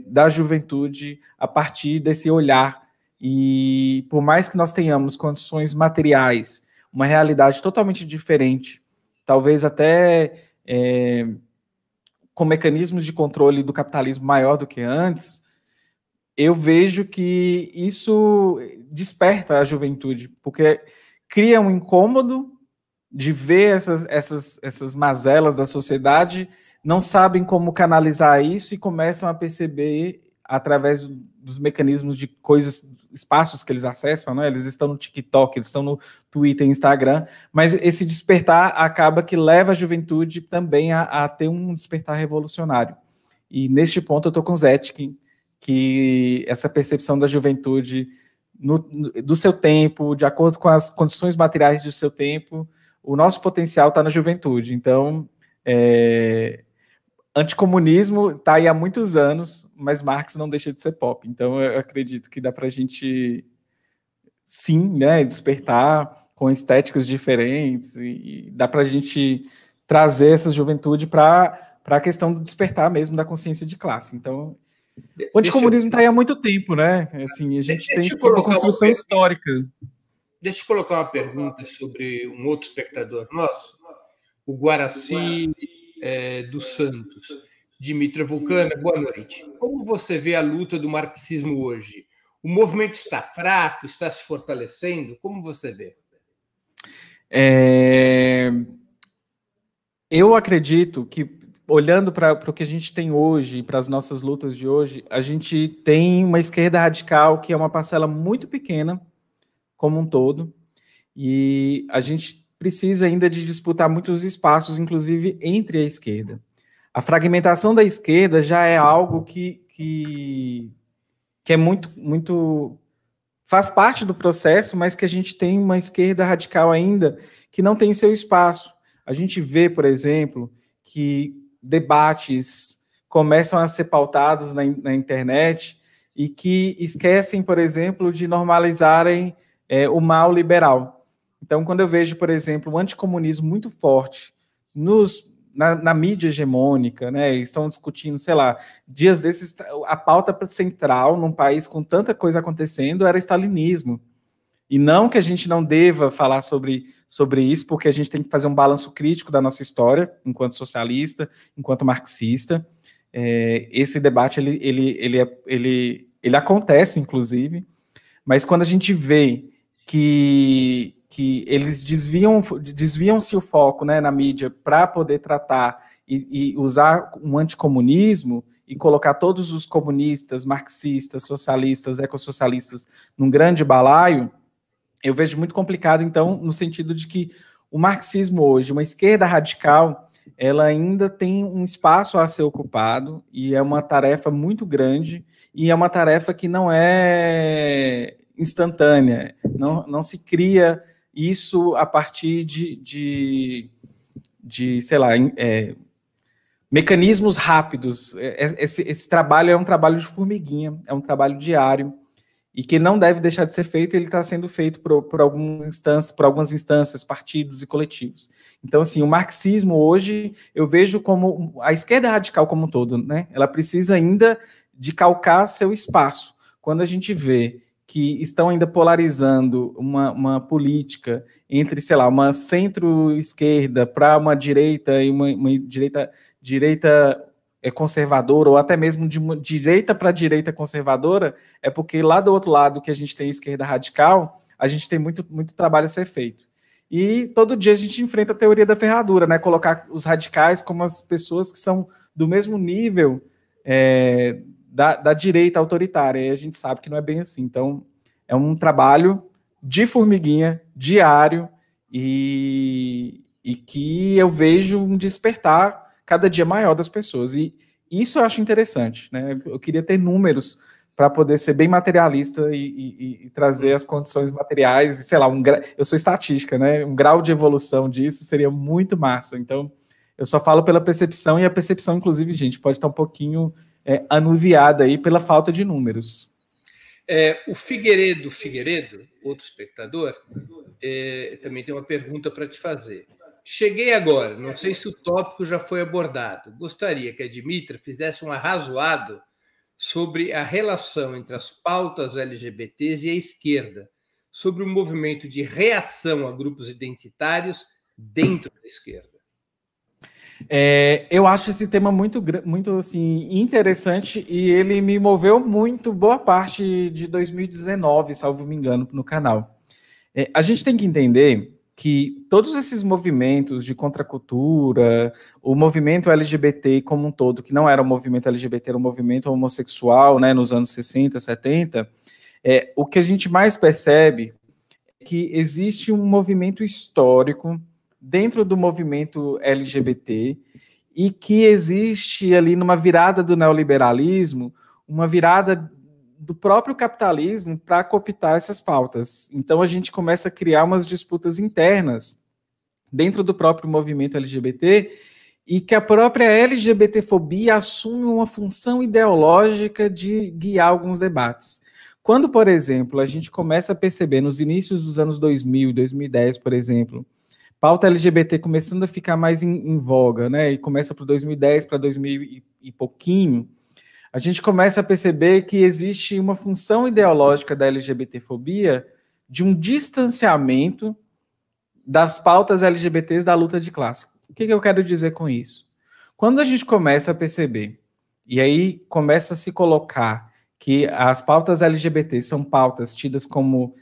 da juventude a partir desse olhar. E por mais que nós tenhamos condições materiais, uma realidade totalmente diferente, talvez até com mecanismos de controle do capitalismo maior do que antes, eu vejo que isso desperta a juventude, porque cria um incômodo de ver essas mazelas da sociedade, não sabem como canalizar isso e começam a perceber através dos mecanismos de coisas, espaços que eles acessam, né? Eles estão no TikTok, eles estão no Twitter, Instagram, mas esse despertar acaba que leva a juventude também a ter um despertar revolucionário. E neste ponto eu estou com Zetkin, que essa percepção da juventude do seu tempo, de acordo com as condições materiais do seu tempo, o nosso potencial está na juventude. Então, anticomunismo está aí há muitos anos, mas Marx não deixa de ser pop. Então, eu acredito que dá para a gente, sim, né, despertar com estéticas diferentes e dá para a gente trazer essa juventude para a questão do despertar mesmo da consciência de classe. Então, O anticomunismo está aí há muito tempo, né? Assim, a gente tem uma construção histórica. Deixa eu colocar uma pergunta sobre um outro espectador nosso, o Guaraci dos Santos. Dimitra Vulcana, boa noite. Como você vê a luta do marxismo hoje? O movimento está fraco, está se fortalecendo? Como você vê? Eu acredito que, olhando para o que a gente tem hoje, para as nossas lutas de hoje, a gente tem uma esquerda radical que é uma parcela muito pequena, como um todo, e a gente precisa ainda de disputar muitos espaços, inclusive entre a esquerda. A fragmentação da esquerda já é algo que é muito faz parte do processo, mas que a gente tem uma esquerda radical ainda que não tem seu espaço. A gente vê, por exemplo, que debates começam a ser pautados na internet e que esquecem, por exemplo, de normalizarem o mal liberal. Então, quando eu vejo, por exemplo, o anticomunismo muito forte na mídia hegemônica, né, estão discutindo, sei lá, dias desses, a pauta central num país com tanta coisa acontecendo era stalinismo. E não que a gente não deva falar sobre isso, porque a gente tem que fazer um balanço crítico da nossa história, enquanto socialista, enquanto marxista. Esse debate, ele acontece, inclusive, mas quando a gente vê que eles desviam-se o foco, né, na mídia para poder tratar e usar um anticomunismo e colocar todos os comunistas, marxistas, socialistas, ecossocialistas num grande balaio, eu vejo muito complicado, então, no sentido de que o marxismo hoje, uma esquerda radical, ela ainda tem um espaço a ser ocupado e é uma tarefa muito grande e é uma tarefa que não é instantânea, não se cria isso a partir de sei lá, mecanismos rápidos. Esse trabalho é um trabalho de formiguinha, é um trabalho diário, e que não deve deixar de ser feito, ele está sendo feito por algumas instâncias, partidos e coletivos. Então, assim, o marxismo hoje, eu vejo como a esquerda radical como um todo, né? Ela precisa ainda de calcar seu espaço. Quando a gente vê que estão ainda polarizando uma política entre, sei lá, uma centro-esquerda para uma direita e uma direita conservadora, ou até mesmo de uma direita para direita conservadora, é porque lá do outro lado que a gente tem esquerda radical, a gente tem muito trabalho a ser feito. E todo dia a gente enfrenta a teoria da ferradura, né? Colocar os radicais como as pessoas que são do mesmo nível da direita autoritária, e a gente sabe que não é bem assim. Então, é um trabalho de formiguinha, diário, e que eu vejo um despertar cada dia maior das pessoas, e isso eu acho interessante, né? Eu queria ter números para poder ser bem materialista e trazer as condições materiais, sei lá, eu sou estatística, né? Um grau de evolução disso seria muito massa. Então, eu só falo pela percepção, e a percepção, inclusive, gente, pode estar um pouquinho anuviada aí pela falta de números. O Figueiredo, outro espectador, também tem uma pergunta para te fazer. Cheguei agora, não sei se o tópico já foi abordado. Gostaria que a Dimitra fizesse um arrazoado sobre a relação entre as pautas LGBTs e a esquerda, sobre o movimento de reação a grupos identitários dentro da esquerda. Eu acho esse tema muito assim, interessante, e ele me moveu muito boa parte de 2019, salvo me engano, no canal. A gente tem que entender que todos esses movimentos de contracultura, o movimento LGBT como um todo, que não era um movimento LGBT, era um movimento homossexual, né, nos anos 60, 70, o que a gente mais percebe é que existe um movimento histórico dentro do movimento LGBT e que existe ali numa virada do neoliberalismo, uma virada do próprio capitalismo para cooptar essas pautas. Então a gente começa a criar umas disputas internas dentro do próprio movimento LGBT, e que a própria LGBTfobia assume uma função ideológica de guiar alguns debates. Quando, por exemplo, a gente começa a perceber nos inícios dos anos 2000, 2010, por exemplo, pauta LGBT começando a ficar mais em voga, né? E começa para 2010, para 2000 e pouquinho, a gente começa a perceber que existe uma função ideológica da LGBTfobia de um distanciamento das pautas LGBTs da luta de classe. O que eu quero dizer com isso? Quando a gente começa a perceber, e aí começa a se colocar que as pautas LGBT são pautas tidas como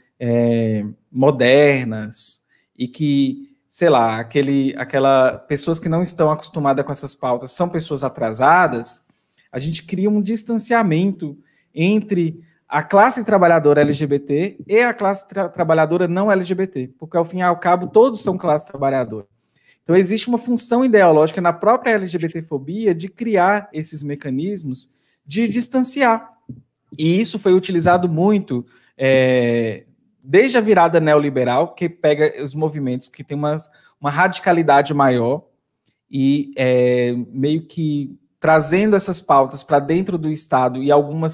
modernas e que, sei lá, pessoas que não estão acostumadas com essas pautas são pessoas atrasadas, a gente cria um distanciamento entre a classe trabalhadora LGBT e a classe trabalhadora não LGBT, porque ao fim e ao cabo todos são classe trabalhadora. Então existe uma função ideológica na própria LGBTfobia de criar esses mecanismos de distanciar. E isso foi utilizado muito desde a virada neoliberal, que pega os movimentos que têm uma radicalidade maior e meio que trazendo essas pautas para dentro do Estado e algumas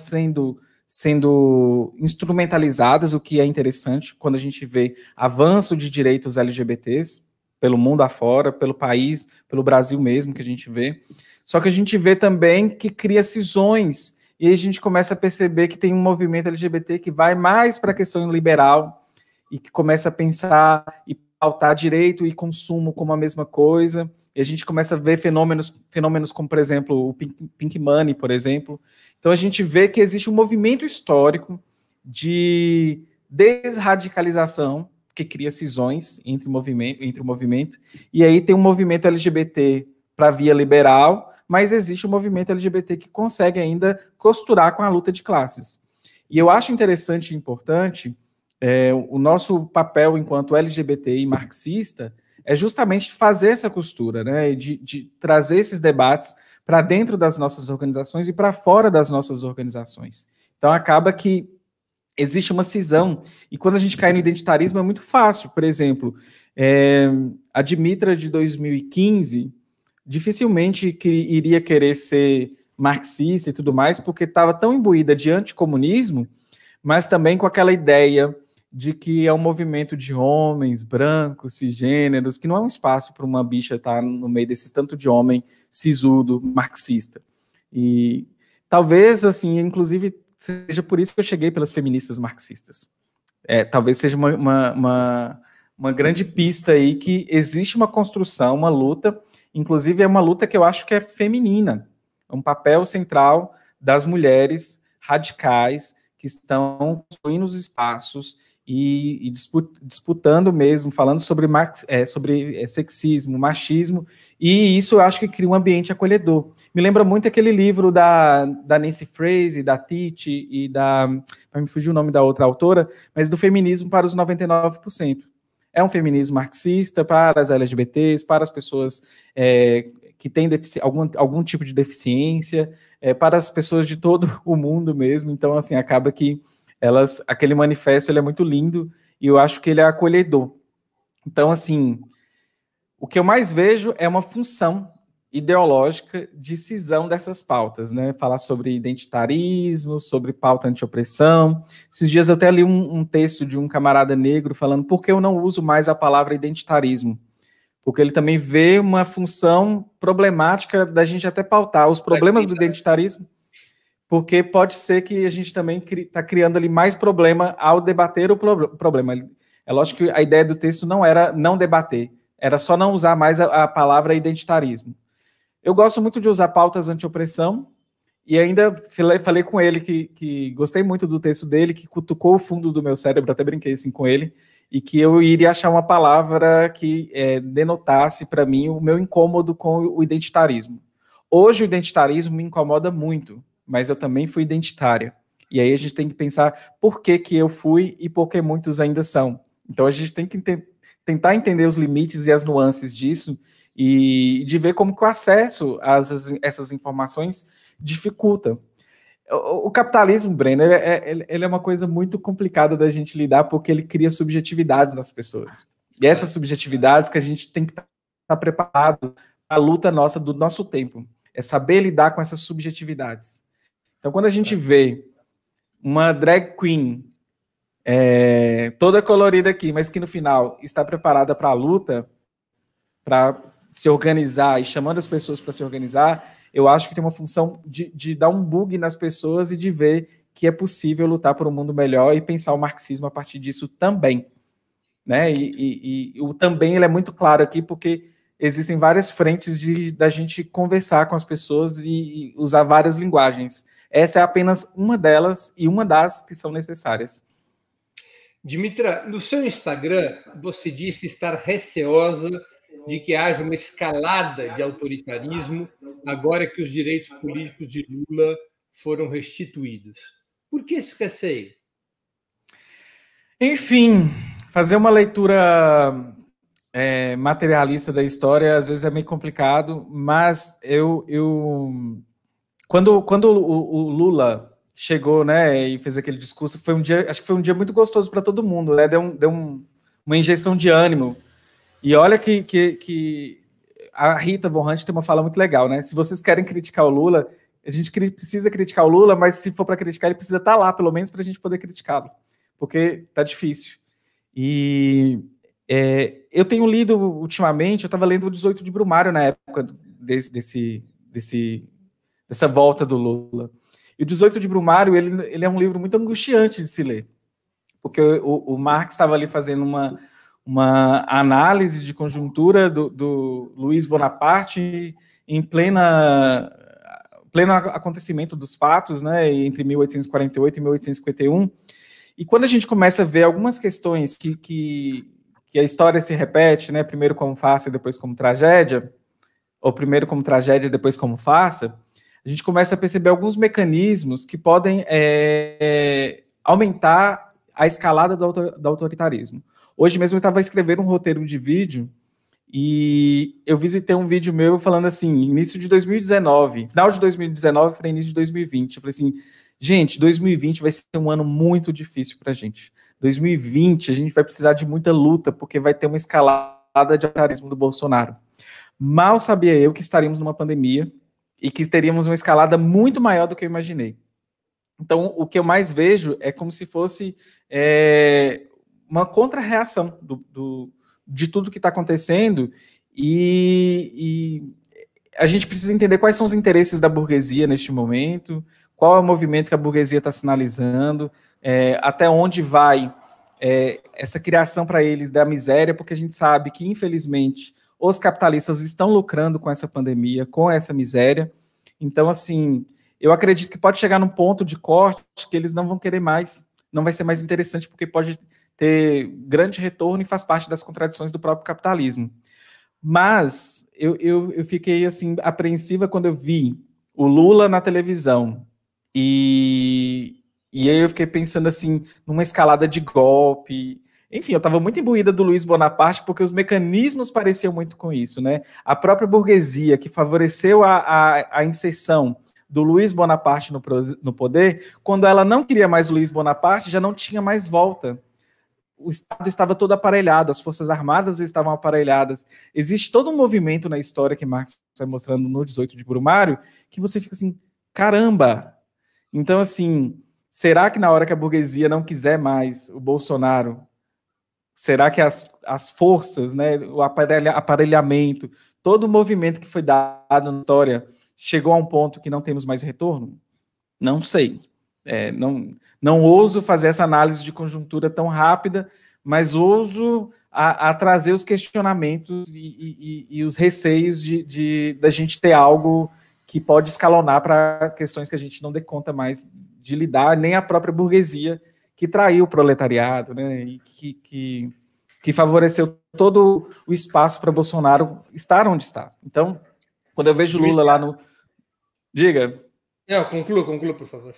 sendo instrumentalizadas, o que é interessante quando a gente vê avanço de direitos LGBTs pelo mundo afora, pelo país, pelo Brasil mesmo que a gente vê. Só que a gente vê também que cria cisões e aí a gente começa a perceber que tem um movimento LGBT que vai mais para a questão liberal e que começa a pensar e pautar direito e consumo como a mesma coisa. E a gente começa a ver fenômenos como, por exemplo, o Pink Money, por exemplo. Então, a gente vê que existe um movimento histórico de desradicalização que cria cisões entre o movimento. E aí tem um movimento LGBT para a via liberal, mas existe um movimento LGBT que consegue ainda costurar com a luta de classes. E eu acho interessante e importante o nosso papel enquanto LGBTI marxista é justamente fazer essa costura, né, de trazer esses debates para dentro das nossas organizações e para fora das nossas organizações. Então, acaba que existe uma cisão, e quando a gente cai no identitarismo é muito fácil. Por exemplo, a Dimitra de 2015 dificilmente iria querer ser marxista e tudo mais, porque estava tão imbuída de anticomunismo, mas também com aquela ideia de que é um movimento de homens brancos, cisgêneros, que não é um espaço para uma bicha estar no meio desse tanto de homem sisudo, marxista. E talvez, assim, inclusive, seja por isso que eu cheguei pelas feministas marxistas. Talvez seja uma grande pista aí que existe uma construção, uma luta, inclusive é uma luta que eu acho que é feminina, um papel central das mulheres radicais que estão construindo os espaços e disputando mesmo, falando sobre sexismo, machismo, e isso eu acho que cria um ambiente acolhedor. Me lembra muito aquele livro da Nancy Fraser, da Titi e para me fugir o nome da outra autora, mas do feminismo para os 99%. É um feminismo marxista para as LGBTs, para as pessoas que têm algum tipo de deficiência, para as pessoas de todo o mundo mesmo. Então, assim, acaba que aquele manifesto ele é muito lindo e eu acho que ele é acolhedor. Então, assim, o que eu mais vejo é uma função ideológica de cisão dessas pautas, né? Falar sobre identitarismo, sobre pauta anti-opressão. Esses dias eu até li um texto de um camarada negro falando por que eu não uso mais a palavra identitarismo, porque ele também vê uma função problemática da gente até pautar os problemas do identitarismo, porque pode ser que a gente também está criando ali mais problema ao debater o problema. É lógico que a ideia do texto não era não debater, era só não usar mais a palavra identitarismo. Eu gosto muito de usar pautas anti-opressão, e ainda falei com ele que gostei muito do texto dele, que cutucou o fundo do meu cérebro, até brinquei assim com ele, e que eu iria achar uma palavra que denotasse para mim o meu incômodo com o identitarismo. Hoje o identitarismo me incomoda muito, mas eu também fui identitária. E aí a gente tem que pensar por que eu fui e por que muitos ainda são. Então a gente tem que tentar entender os limites e as nuances disso e de ver como que o acesso a essas informações dificulta. O capitalismo, Breno, ele é uma coisa muito complicada da gente lidar porque ele cria subjetividades nas pessoas. E essas subjetividades que a gente tem que estar preparado para a luta nossa do nosso tempo. É saber lidar com essas subjetividades. Então, quando a gente vê uma drag queen toda colorida aqui, mas que no final está preparada para a luta, para se organizar e chamando as pessoas para se organizar, eu acho que tem uma função de dar um bug nas pessoas e de ver que é possível lutar por um mundo melhor e pensar o marxismo a partir disso também, né? E o também ele é muito claro aqui, porque existem várias frentes da gente conversar com as pessoas e usar várias linguagens. Essa é apenas uma delas e uma das que são necessárias. Dimitra, no seu Instagram, você disse estar receosa de que haja uma escalada de autoritarismo agora que os direitos políticos de Lula foram restituídos. Por que esse receio? Enfim, fazer uma leitura materialista da história às vezes é meio complicado, mas quando o Lula chegou, né, e fez aquele discurso, foi um dia, acho que foi um dia muito gostoso para todo mundo, né? Deu uma injeção de ânimo. E olha que a Rita Von Hunt tem uma fala muito legal, né? Se vocês querem criticar o Lula, a gente precisa criticar o Lula, mas se for para criticar, ele precisa estar lá, pelo menos, para a gente poder criticá-lo, porque tá difícil. E eu tenho lido ultimamente, eu estava lendo o 18 de Brumário na época dessa volta do Lula. E o 18 de Brumário, ele é um livro muito angustiante de se ler, porque o Marx estava ali fazendo uma análise de conjuntura do Luiz Bonaparte em pleno acontecimento dos fatos, né, entre 1848 e 1851, e quando a gente começa a ver algumas questões que a história se repete, né, primeiro como farsa e depois como tragédia, ou primeiro como tragédia e depois como farsa, a gente começa a perceber alguns mecanismos que podem aumentar a escalada do autoritarismo. Hoje mesmo eu estava escrevendo um roteiro de vídeo e eu visitei um vídeo meu falando assim, início de 2019, final de 2019 para início de 2020. Eu falei assim, gente, 2020 vai ser um ano muito difícil para a gente. 2020 a gente vai precisar de muita luta, porque vai ter uma escalada de autoritarismo do Bolsonaro. Mal sabia eu que estaríamos numa pandemia e que teríamos uma escalada muito maior do que eu imaginei. Então, o que eu mais vejo é como se fosse uma contra-reação de tudo que está acontecendo e a gente precisa entender quais são os interesses da burguesia neste momento, qual é o movimento que a burguesia está sinalizando, até onde vai essa criação para eles da miséria, porque a gente sabe que, infelizmente, os capitalistas estão lucrando com essa pandemia, com essa miséria. Então, assim, eu acredito que pode chegar num ponto de corte que eles não vão querer mais, não vai ser mais interessante, porque pode ter grande retorno e faz parte das contradições do próprio capitalismo. Mas eu fiquei, assim, apreensiva quando eu vi o Lula na televisão e aí eu fiquei pensando, assim, numa escalada de golpe. Enfim, eu estava muito imbuída do Luiz Bonaparte, porque os mecanismos pareciam muito com isso, né? A própria burguesia, que favoreceu a inserção do Luiz Bonaparte no poder, quando ela não queria mais o Luiz Bonaparte, já não tinha mais volta. O Estado estava todo aparelhado, as Forças Armadas estavam aparelhadas. Existe todo um movimento na história que Marx vai mostrando no 18 de Brumário, que você fica assim, caramba! Então, assim, será que na hora que a burguesia não quiser mais o Bolsonaro, será que as forças, né, o aparelhamento, todo o movimento que foi dado na história chegou a um ponto que não temos mais retorno? Não sei. Não ouso fazer essa análise de conjuntura tão rápida, mas ouso a trazer os questionamentos e os receios da gente ter algo que pode escalonar para questões que a gente não dê conta mais de lidar, nem a própria burguesia, que traiu o proletariado, né, e que favoreceu todo o espaço para Bolsonaro estar onde está. Então, quando eu vejo Lula lá no... Diga. Não, conclua, por favor.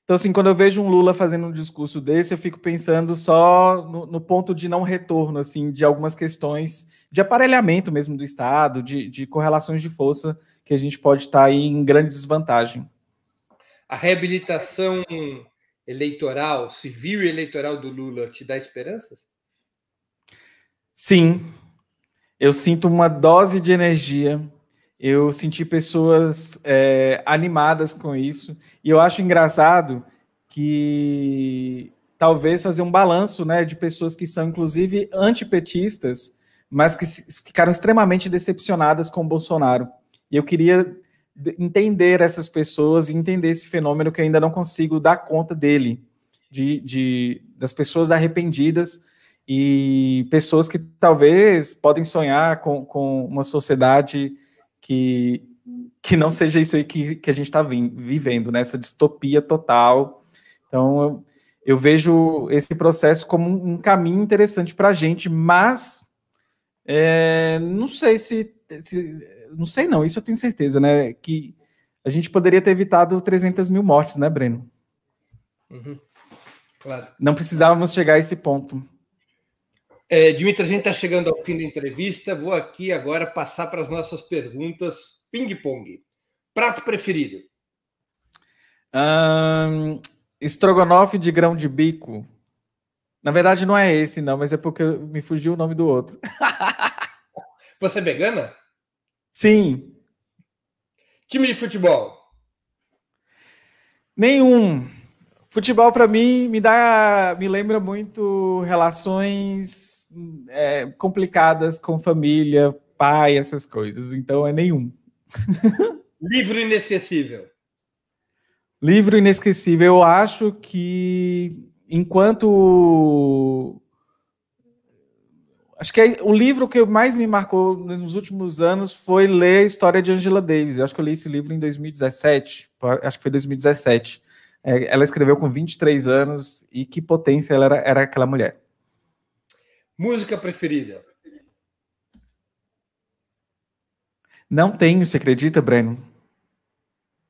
Então, assim, quando eu vejo um Lula fazendo um discurso desse, eu fico pensando só no ponto de não retorno, assim, de algumas questões de aparelhamento mesmo do Estado, de correlações de força, que a gente pode estar aí em grande desvantagem. A reabilitação eleitoral, civil e eleitoral do Lula te dá esperanças? Sim. Eu sinto uma dose de energia. Eu senti pessoas animadas com isso. E eu acho engraçado que talvez fazer um balanço, né, de pessoas que são, inclusive, antipetistas, mas que ficaram extremamente decepcionadas com o Bolsonaro. E eu queria entender essas pessoas e entender esse fenômeno que eu ainda não consigo dar conta dele, das pessoas arrependidas e pessoas que talvez podem sonhar com uma sociedade que não seja isso aí que a gente está vivendo, né? Essa distopia total. Então, eu vejo esse processo como um caminho interessante para a gente, mas não sei não sei não, isso eu tenho certeza, né? Que a gente poderia ter evitado 300 mil mortes, né, Breno? Uhum. Claro. Não precisávamos chegar a esse ponto. Dimitra, a gente está chegando ao fim da entrevista. Vou aqui agora passar para as nossas perguntas ping-pong. Prato preferido? Estrogonofe de grão de bico. Na verdade, não é esse, não, mas é porque me fugiu o nome do outro. Você é vegana? Sim. Time de futebol? Nenhum. Futebol, para mim, me lembra muito relações complicadas com família, pai, essas coisas. Então, é nenhum. Livro inesquecível? Livro inesquecível. Eu acho que, acho que o livro que mais me marcou nos últimos anos foi ler a história de Angela Davis. Eu acho que eu li esse livro em 2017. Acho que foi 2017. Ela escreveu com 23 anos e que potência ela era aquela mulher. Música preferida? Não tenho, você acredita, Breno?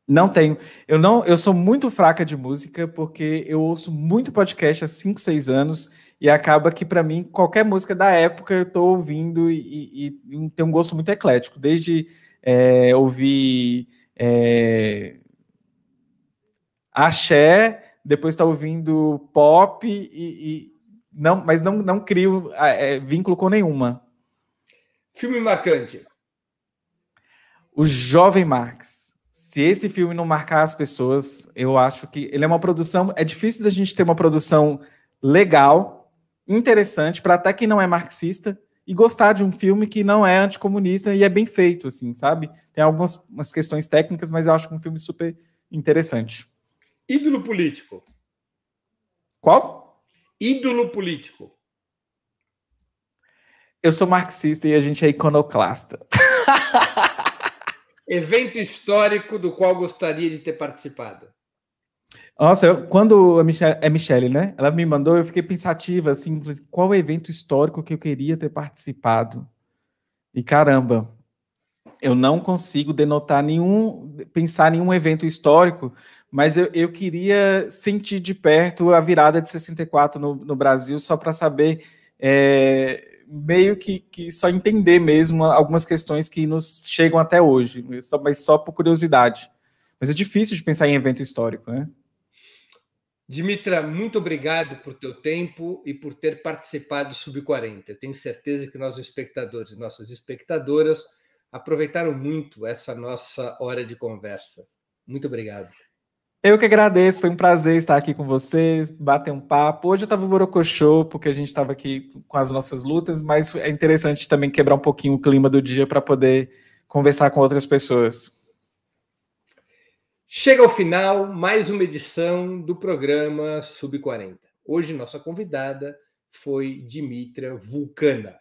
Não tenho. Eu sou muito fraca de música porque eu ouço muito podcast há 5, 6 anos e acaba que, para mim, qualquer música da época eu estou ouvindo e tem um gosto muito eclético. Desde ouvir axé, depois está ouvindo pop mas não crio vínculo com nenhuma. Filme marcante? O Jovem Marx. Se esse filme não marcar as pessoas, eu acho que ele é uma produção... É difícil da gente ter uma produção legal, interessante, para até quem não é marxista, e gostar de um filme que não é anticomunista e é bem feito, assim, sabe? Tem umas questões técnicas, mas eu acho que é um filme super interessante. Ídolo político? Qual? Ídolo político. Eu sou marxista e a gente é iconoclasta. Evento histórico do qual gostaria de ter participado? Nossa, quando a Michelle, né? Ela me mandou, eu fiquei pensativa, assim, qual evento histórico que eu queria ter participado? E caramba, eu não consigo pensar nenhum evento histórico, mas eu queria sentir de perto a virada de 64 no Brasil, só para saber, meio que só entender mesmo algumas questões que nos chegam até hoje, mas só por curiosidade. Mas é difícil de pensar em evento histórico, né? Dimitra, muito obrigado por teu tempo e por ter participado do Sub-40. Eu tenho certeza que nossos espectadores e nossas espectadoras aproveitaram muito essa nossa hora de conversa. Muito obrigado. Eu que agradeço, foi um prazer estar aqui com vocês, bater um papo. Hoje eu estava borocochô, porque a gente estava aqui com as nossas lutas, mas é interessante também quebrar um pouquinho o clima do dia para poder conversar com outras pessoas. Chega ao final mais uma edição do programa Sub-40. Hoje nossa convidada foi Dimitra Vulcana.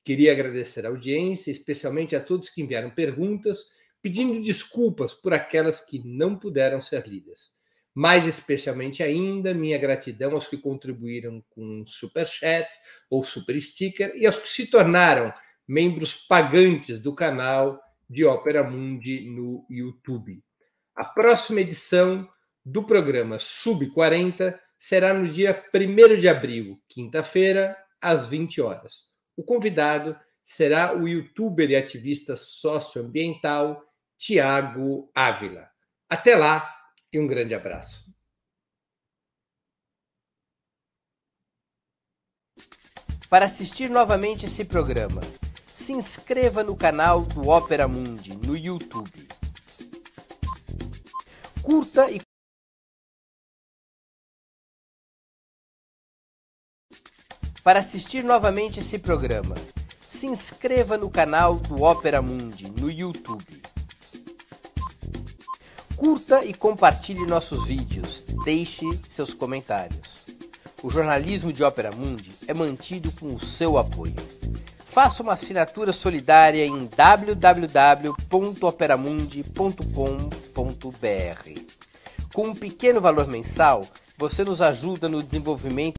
Queria agradecer a audiência, especialmente a todos que enviaram perguntas, pedindo desculpas por aquelas que não puderam ser lidas. Mais especialmente ainda, minha gratidão aos que contribuíram com Super Chat ou Super Sticker e aos que se tornaram membros pagantes do canal de Ópera Mundi no YouTube. A próxima edição do programa Sub-40 será no dia 1º de abril, quinta-feira, às 20 horas. O convidado será o youtuber e ativista socioambiental Tiago Ávila. Até lá e um grande abraço. Para assistir novamente esse programa, se inscreva no canal do Ópera Mundi no YouTube. Curta e Para assistir novamente esse programa, se inscreva no canal do Ópera Mundi no YouTube. Curta e compartilhe nossos vídeos. Deixe seus comentários. O jornalismo de Ópera Mundi é mantido com o seu apoio. Faça uma assinatura solidária em www.operamundi.com.br. Com um pequeno valor mensal, você nos ajuda no desenvolvimento